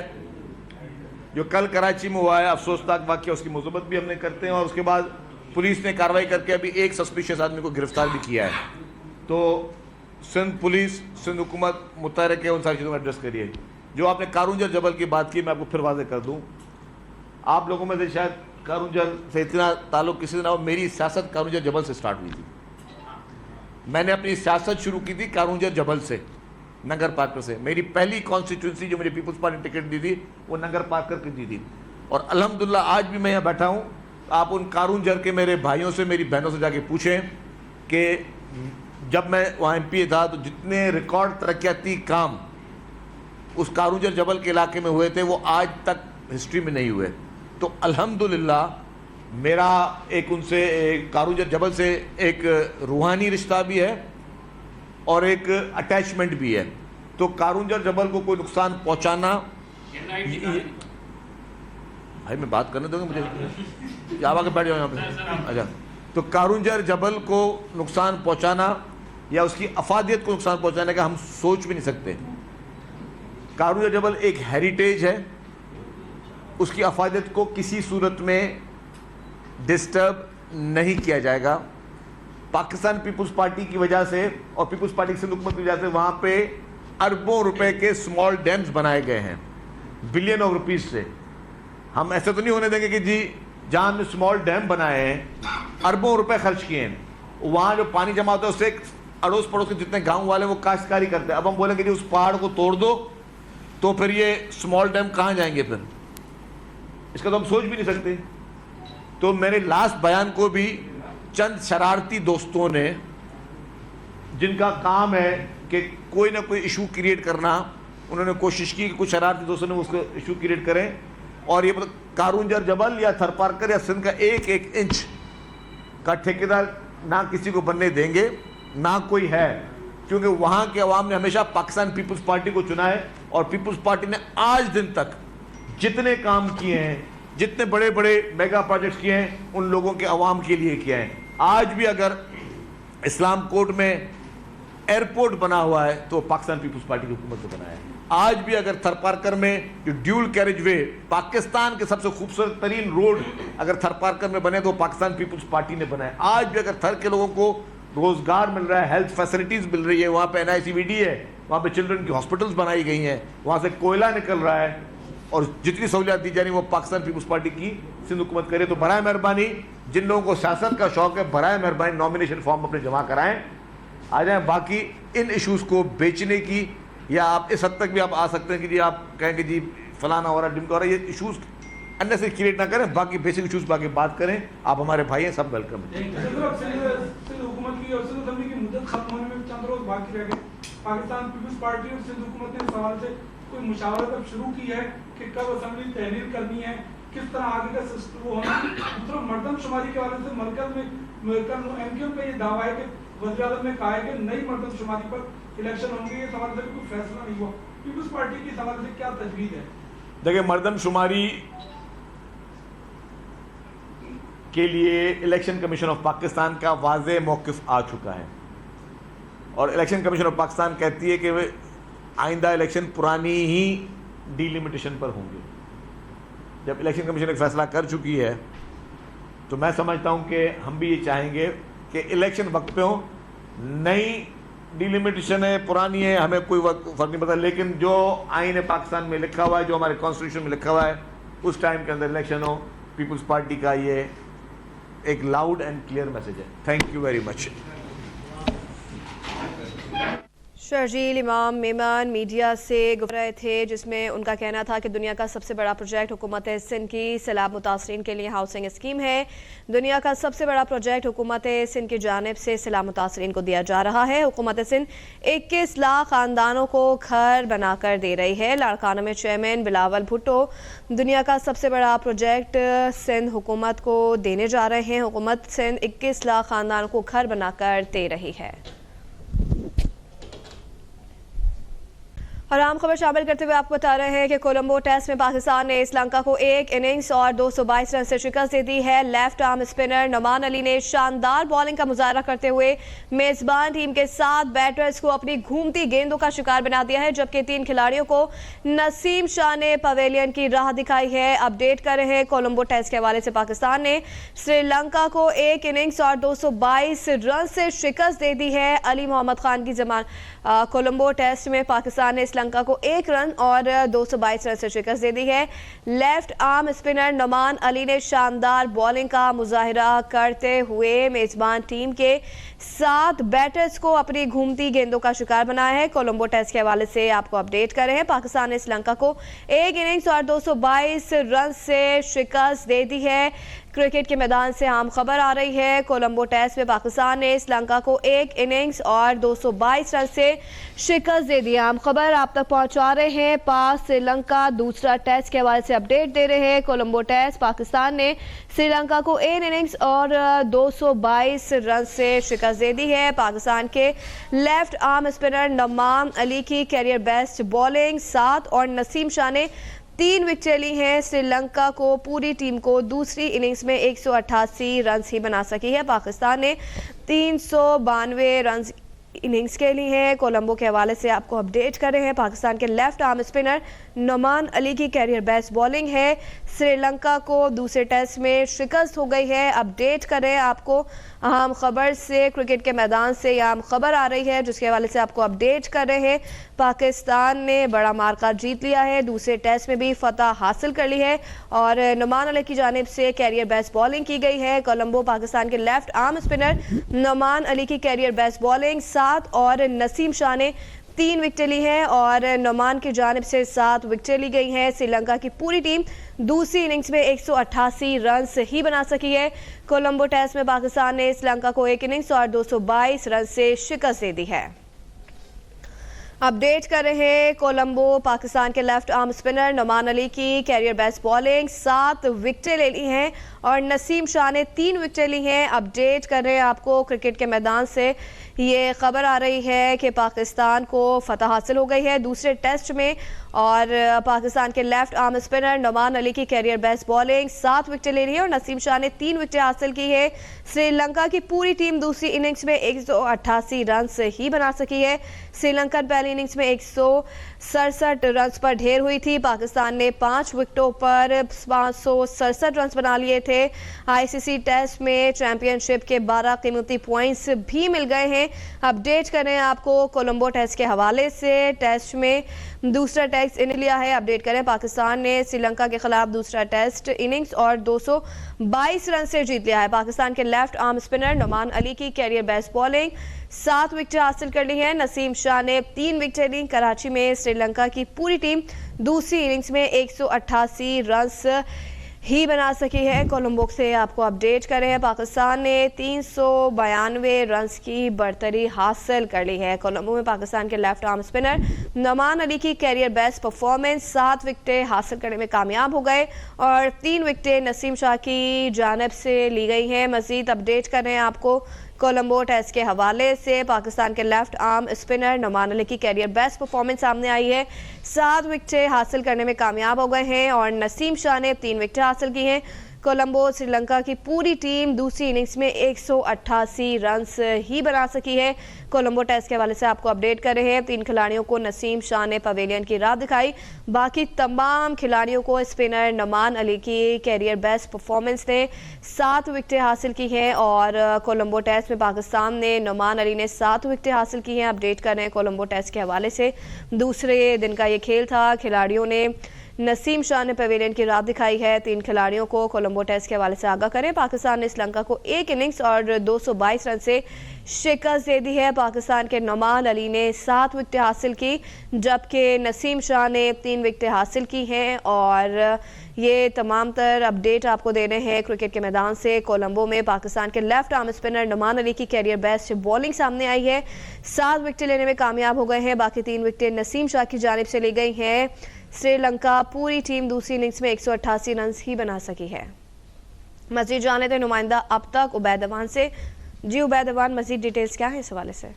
जो कल कराची में हुआ है, अफसोसनाक वाक़या, उसकी मज़म्मत भी हमने करते हैं और उसके बाद पुलिस ने कार्रवाई करके अभी एक सस्पिशियस आदमी को गिरफ्तार भी किया है। तो सिंध पुलिस, सिंध हुकूमत मुतहरक है उन सारी चीज़ों को एड्रेस करिए। जो आपने कारूंजर जबल की बात की, मैं आपको फिर वाज़ेह कर दूँ, आप लोगों में से शायद कारूंजर से इतना ताल्लुक़ किसी ना हो, मेरी सियासत कारूंजर जबल से स्टार्ट हुई थी। मैंने अपनी सियासत शुरू की थी कारूंजर जबल से, नगर पार्कर से। मेरी पहली कॉन्स्टिट्यूंसी जो मुझे पीपल्स पार्टी टिकट दी थी वो नगर पार्कर की दी थी। और अल्हम्दुलिल्लाह आज भी मैं यहाँ बैठा हूँ, आप उन कारूंजर के मेरे भाइयों से, मेरी बहनों से जाके पूछें कि जब मैं वहाँ MP था तो जितने रिकॉर्ड तरक्याती काम उस कारूंजर जबल के इलाके में हुए थे वो आज तक हिस्ट्री में नहीं हुए। तो अल्हम्दुलिल्लाह मेरा एक उनसे कारूंजर जबल से एक रूहानी रिश्ता भी है और एक अटैचमेंट भी है। तो कारूंजर जबल को कोई नुकसान पहुंचाना, भाई मैं बात करने दोगे मुझे? आप आके बैठ जाओ यहाँ पे। अच्छा, तो कारूंजर जबल को नुकसान पहुंचाना या उसकी अफादियत को नुकसान पहुंचाने का हम सोच भी नहीं सकते। कारूंजर जबल एक हेरिटेज है, उसकी अफादियत को किसी सूरत में डिस्टर्ब नहीं किया जाएगा। पाकिस्तान पीपल्स पार्टी की वजह से और पीपल्स पार्टी की सिंध हुकूमत की वजह से वहाँ पे अरबों रुपए के स्मॉल डैम्स बनाए गए हैं, बिलियन ऑफ रुपीस से। हम ऐसे तो नहीं होने देंगे कि जी जहाँ हमने स्मॉल डैम बनाए हैं, अरबों रुपए खर्च किए हैं, वहाँ जो पानी जमा होता है उससे अड़ोस पड़ोस के जितने गाँव वाले वो काश्तकारी करते हैं। अब हम बोलेंगे जी उस पहाड़ को तोड़ दो तो फिर ये स्मॉल डैम कहाँ जाएंगे? फिर इसका तो हम सोच भी नहीं सकते। तो मेरे लास्ट बयान को भी चंद शरारती दोस्तों ने, जिनका काम है कि कोई ना कोई इशू क्रिएट करना, उन्होंने कोशिश की कि कुछ शरारती दोस्तों ने उसको इशू क्रिएट करें और ये मतलब कारूंजर जबल या थरपारकर या सिंध का एक एक इंच का ठेकेदार ना किसी को बनने देंगे, ना कोई है, क्योंकि वहाँ के अवाम ने हमेशा पाकिस्तान पीपल्स पार्टी को चुना है और पीपल्स पार्टी ने आज दिन तक जितने काम किए हैं, जितने बड़े बड़े मेगा प्रोजेक्ट्स किए हैं, उन लोगों के अवाम के लिए किए हैं। आज भी अगर इस्लाम कोर्ट में एयरपोर्ट बना हुआ है तो पाकिस्तान पीपल्स पार्टी की हुकूमत से बना है। आज भी अगर थरपारकर में जो ड्यूल कैरेज वे, पाकिस्तान के सबसे खूबसूरत तरीन रोड अगर थरपारकर में बने तो पाकिस्तान पीपल्स पार्टी ने बनाया। आज भी अगर थर के लोगों को रोजगार मिल रहा है, हेल्थ फैसिलिटीज मिल रही है, वहाँ पे NICVD है, वहाँ पे चिल्ड्रन की हॉस्पिटल्स बनाई गई हैं, वहाँ से कोयला निकल रहा है और जितनी सहूलियात दी जा रही है वो पाकिस्तान पीपल्स पार्टी की सिंध हुकूमत करे। तो बराए मेहरबानी जिन लोगों को सियासत का शौक है, बराए मेहरबानी नॉमिनेशन फॉर्म अपने जमा कराएं, आ जाएं। बाकी इन इशूज़ को बेचने की या आप इस हद तक भी आप आ सकते हैं कि जी आप कहेंगे जी फलाना हो रहा है, डिमका हो रहा है, ये इशूज़ अन्य से क्रिएट ना करें। बाकी बेसिक इशूज़ बाकी बात करें, आप हमारे भाई हैं, सब वेलकम है। हुकूमत की और सिंध असेंबली की मुद्दत खत्म होने में चंद रोज बाकी रह गए। पाकिस्तान पीपल्स पार्टी और सिंध हुकूमत ने इस सवाल से कोई मुशावरत अब शुरू की है कि कब असेंबली तहरीर करनी है, किस तरह आगे का सिस्टम वो होना। दूसरा मर्दमशुमारी के हवाले से MKM का ये दावा है कि वज़ीर-ए-आज़म ने कहा है कि नई मर्दमशुमारी पर इलेक्शन होंगे, ये सवाल से कोई फैसला नहीं हुआ। पीपल्स पार्टी की हवाले से क्या तजवीज़ है? देखिए, मर्दमशुमारी के लिए इलेक्शन कमीशन ऑफ पाकिस्तान का वाज़ेह मौक़िफ़ आ चुका है और इलेक्शन कमीशन ऑफ पाकिस्तान कहती है कि वे आइंदा इलेक्शन पुरानी ही डिलिमिटेशन पर होंगे। जब इलेक्शन कमीशन एक फ़ैसला कर चुकी है तो मैं समझता हूं कि हम भी ये चाहेंगे कि इलेक्शन वक्त पे हो। नई डिलिमिटेशन है, पुरानी है, हमें कोई फ़र्क नहीं पड़ता, लेकिन जो आईन पाकिस्तान में लिखा हुआ है, जो हमारे कॉन्स्टिट्यूशन में लिखा हुआ है, उस टाइम के अंदर इलेक्शन हो। पीपल्स पार्टी का ये एक लाउड एंड क्लियर मैसेज है। Thank you very much. Sharjeel इमाम मेमन मीडिया से गुफ्त रहे थे, जिसमें उनका कहना था कि दुनिया का सबसे बड़ा प्रोजेक्ट हुकूमत सिंध की सैलाब मुतासरीन के लिए हाउसिंग स्कीम है। दुनिया का सबसे बड़ा प्रोजेक्ट हुकूमत सिंध की जानिब से सैलाब मुतासरीन को दिया जा रहा है। हुकूमत सिंध 21 लाख खानदानों को घर बनाकर दे रही है। लाड़काना में चेयरमैन बिलावल भुट्टो दुनिया का सबसे बड़ा प्रोजेक्ट सिंध हुकूमत को देने जा रहे हैं। हुकूमत सिंध 21 लाख खानदानों को घर बनाकर दे रही है। और आम खबर शामिल करते हुए आपको बता रहे हैं कि कोलंबो टेस्ट में पाकिस्तान ने श्रीलंका को एक इनिंग्स और 222 रन से शिकस्त दे दी है। लेफ्ट आर्म स्पिनर नमान अली ने शानदार बॉलिंग का मुजाहरा करते हुए मेजबान टीम के 7 बैटर्स को अपनी घूमती गेंदों का शिकार बना दिया है, जबकि 3 खिलाड़ियों को नसीम शाह ने पवेलियन की राह दिखाई है। अपडेट कर रहे हैं कोलंबो टेस्ट के हवाले से पाकिस्तान ने श्रीलंका को एक इनिंग्स और 222 रन से शिकस्त दे दी है। अली मोहम्मद खान की कोलंबो टेस्ट में पाकिस्तान ने श्रीलंका को 1 रन और 222 रन से शिकस्त दे दी है। लेफ्ट आर्म स्पिनर नमान अली ने शानदार बॉलिंग का मुजाहरा करते हुए मेजबान टीम के 7 बैटर्स को अपनी घूमती गेंदों का शिकार बनाया है। कोलंबो टेस्ट के हवाले से आपको अपडेट कर रहे हैं। पाकिस्तान ने श्रीलंका को 1 इनिंग्स और 222 रन से शिकस्त दे दी है। क्रिकेट के मैदान से आम खबर आ रही है। कोलंबो टेस्ट में पाकिस्तान ने श्रीलंका को 1 इनिंग्स और 222 रन से शिकस्त दे दी। आम खबर आप तक पहुंचा रहे हैं। पास श्रीलंका दूसरा टेस्ट के हवाले से अपडेट दे रहे हैं। कोलंबो टेस्ट पाकिस्तान ने श्रीलंका को 1 इनिंग्स और 222 रन से शिकस्त दे दी है। पाकिस्तान के लेफ्ट आर्म स्पिनर नमान अली की कैरियर बेस्ट बॉलिंग 7 और नसीम शाह ने 3 विकेटें ली हैं। श्रीलंका को पूरी टीम को दूसरी इनिंग्स में 188 रन ही बना सकी है। पाकिस्तान ने 392 रन इनिंग्स के लिए हैं। कोलंबो के हवाले से आपको अपडेट कर रहे हैं। पाकिस्तान के लेफ्ट आर्म स्पिनर नमान अली की कैरियर बेस्ट बॉलिंग है। श्रीलंका को दूसरे टेस्ट में शिकस्त हो गई है। अपडेट कर रहे हैं आपको अहम खबर से। क्रिकेट के मैदान से अहम खबर आ रही है, जिसके हवाले से आपको अपडेट कर रहे हैं। पाकिस्तान ने बड़ा मार्का जीत लिया है, दूसरे टेस्ट में भी फतह हासिल कर ली है और नमान अली की जानिब से कैरियर बेस्ट बॉलिंग की गई है। कोलंबो पाकिस्तान के लेफ्ट आर्म स्पिनर नमान अली की कैरियर बेस्ट बॉलिंग 7 और नसीम शाह ने 3 विकेटें ली हैं और नमान की जानिब से 7 विकेटें ली गई हैं। श्रीलंका की पूरी टीम दूसरी इनिंग्स में 188 रन ही बना सकी है। कोलंबो टेस्ट में पाकिस्तान ने श्रीलंका को 1 इनिंग्स और 222 रन से शिकस्त दे दी है। अपडेट कर रहे हैं कोलंबो पाकिस्तान के लेफ्ट आर्म स्पिनर नमान अली की कैरियर बेस्ट बॉलिंग 7 विकेटें ले ली हैं और नसीम शाह ने 3 विकेटें ली हैं। अपडेट कर रहे हैं आपको क्रिकेट के मैदान से ये खबर आ रही है कि पाकिस्तान को फतह हासिल हो गई है दूसरे टेस्ट में और पाकिस्तान के लेफ्ट आर्म स्पिनर नमान अली की कैरियर बेस्ट बॉलिंग 7 विकेटें ले रही है और नसीम शाह ने 3 विकेटें हासिल की है। श्रीलंका की पूरी टीम दूसरी इनिंग्स में 188 रन ही बना सकी है। श्रीलंका पहली इनिंग्स में 167 रन पर ढेर हुई थी। पाकिस्तान ने 5 विकेटों पर 567 रन बना लिए थे। आईसीसी टेस्ट में चैंपियनशिप के 12 कीमती पॉइंट्स भी मिल गए हैं। अपडेट करें आपको कोलंबो टेस्ट के हवाले से। टेस्ट में दूसरा टेस्ट इनिंग लिया है। अपडेट करें पाकिस्तान ने श्रीलंका के खिलाफ दूसरा टेस्ट इनिंग्स और 222 रन से जीत लिया है। पाकिस्तान के लेफ्ट आर्म स्पिनर नमान अली की कैरियर बेस्ट बॉलिंग 7 विकेटें हासिल कर ली हैं। नसीम शाह ने 3 विकेटें ली। कराची में श्रीलंका की पूरी टीम दूसरी इनिंग्स में 188 रन ही बना सकी है। कोलंबो से आपको अपडेट कर रहे हैं। पाकिस्तान ने 392 रन की बढ़तरी हासिल कर ली है। कोलंबो में पाकिस्तान के लेफ्ट आर्म स्पिनर नमान अली की कैरियर बेस्ट परफॉर्मेंस 7 विकेटें हासिल करने में कामयाब हो गए और 3 विकेटें नसीम शाह की जानिब से ली गई हैं। मजीद अपडेट कर रहे हैं आपको कोलंबो टेस्ट के हवाले से पाकिस्तान के left arm spinner Numan Ali की कैरियर बेस्ट परफॉर्मेंस सामने आई है। 7 विकेटें हासिल करने में कामयाब हो गए हैं और नसीम शाह ने 3 विकेटें हासिल की हैं। कोलंबो श्रीलंका की पूरी टीम दूसरी इनिंग्स में 188 रन्स ही बना सकी है। कोलंबो टेस्ट के हवाले से आपको अपडेट कर रहे हैं। 3 खिलाड़ियों को नसीम शाह ने पवेलियन की राह दिखाई, बाकी तमाम खिलाड़ियों को स्पिनर नुमान अली की कैरियर बेस्ट परफॉर्मेंस ने 7 विकेटें हासिल की हैं और कोलंबो टेस्ट में पाकिस्तान ने नुमान अली ने 7 विकेटें हासिल की हैं। अपडेट कर रहे हैं कोलंबो टेस्ट के हवाले से। दूसरे दिन का ये खेल था, खिलाड़ियों ने नसीम शाह ने पवेलियन की राह दिखाई है। 3 खिलाड़ियों को कोलंबो टेस्ट के हवाले से आगाह करें। पाकिस्तान ने श्रीलंका को 1 इनिंग्स और 222 रन से शिकस्त दे दी है। पाकिस्तान के नुमान अली ने 7 विकेटें हासिल की, जबकि नसीम शाह ने 3 विकेटें हासिल की हैं। और ये तमाम तर अपडेट आपको दे रहे हैं क्रिकेट के मैदान से। कोलंबो में पाकिस्तान के left arm spinner Numan Ali की कैरियर बेस्ट बॉलिंग सामने आई है। 7 विकेटें लेने में कामयाब हो गए हैं, बाकी 3 विकेटें नसीम शाह की जानिब से ली गई हैं। श्रीलंका पूरी टीम दूसरी इनिंग्स में 188 रन ही बना सकी है। मजीद जान लेते हैं नुमाइंदा अब तक उबैद अवान से। जी उबैद अवान, मजीद डिटेल्स क्या है इस हवाले से?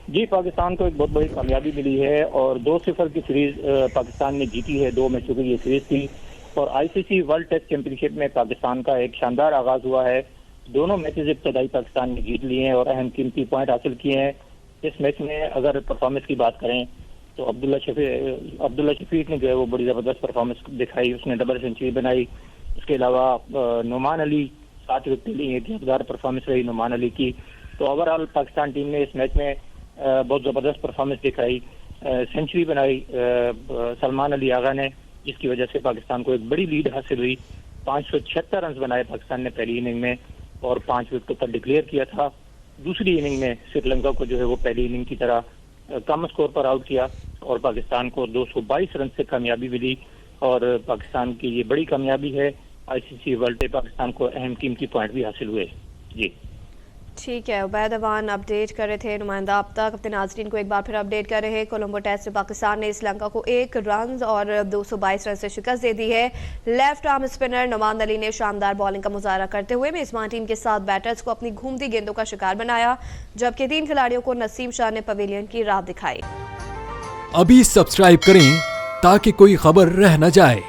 जी, पाकिस्तान को एक बहुत बड़ी कामयाबी मिली है और 2-0 की सीरीज पाकिस्तान ने जीती है। 2 मैचों की ये सीरीज थी और आईसीसी वर्ल्ड टेस्ट चैंपियनशिप में पाकिस्तान का एक शानदार आगाज हुआ है। दोनों मैचेस इब्तदाई पाकिस्तान ने जीत लिए हैं और अहम कीमती पॉइंट हासिल किए हैं। इस मैच में अगर परफॉर्मेंस की बात करें तो अब्दुल्ला शफीक ने जो है वो बड़ी ज़बरदस्त परफॉर्मेंस दिखाई, उसने डबल सेंचुरी बनाई। उसके अलावा नुमान अली 7 विकेट ली, एक यादगार परफॉर्मेंस रही नुमान अली की। तो ओवरऑल पाकिस्तान टीम ने इस मैच में बहुत ज़बरदस्त परफॉर्मेंस दिखाई। सेंचुरी बनाई सलमान अली आगा ने, जिसकी वजह से पाकिस्तान को एक बड़ी लीड हासिल हुई। 576 रन बनाए पाकिस्तान ने पहली इनिंग में और 5 विकेटों पर डिक्लेयर किया था। दूसरी इनिंग में श्रीलंका को जो है वो पहली इनिंग की तरह कम स्कोर पर आउट किया और पाकिस्तान को 222 रन से कामयाबी मिली और पाकिस्तान की ये बड़ी कामयाबी है। आईसीसी वर्ल्ड टेस्ट पाकिस्तान को अहम कीमती पॉइंट भी हासिल हुए। जी ठीक है, उबैद अवान अपडेट कर रहे थे नुमाइंदा अब तक। अपने नाजरीन को एक बार फिर अपडेट कर रहे हैं। कोलंबो टेस्ट में पाकिस्तान ने श्रीलंका को 1 रन और 222 रन से शिकस्त दे दी है। Left arm spinner Numan Ali ने शानदार बॉलिंग का मुजाहरा करते हुए मेजबान टीम के 7 बैटर्स को अपनी घूमती गेंदों का शिकार बनाया, जबकि 3 खिलाड़ियों को नसीम शाह ने पवेलियन की राह दिखाई। अभी सब्सक्राइब करें ताकि कोई खबर रह न जाए।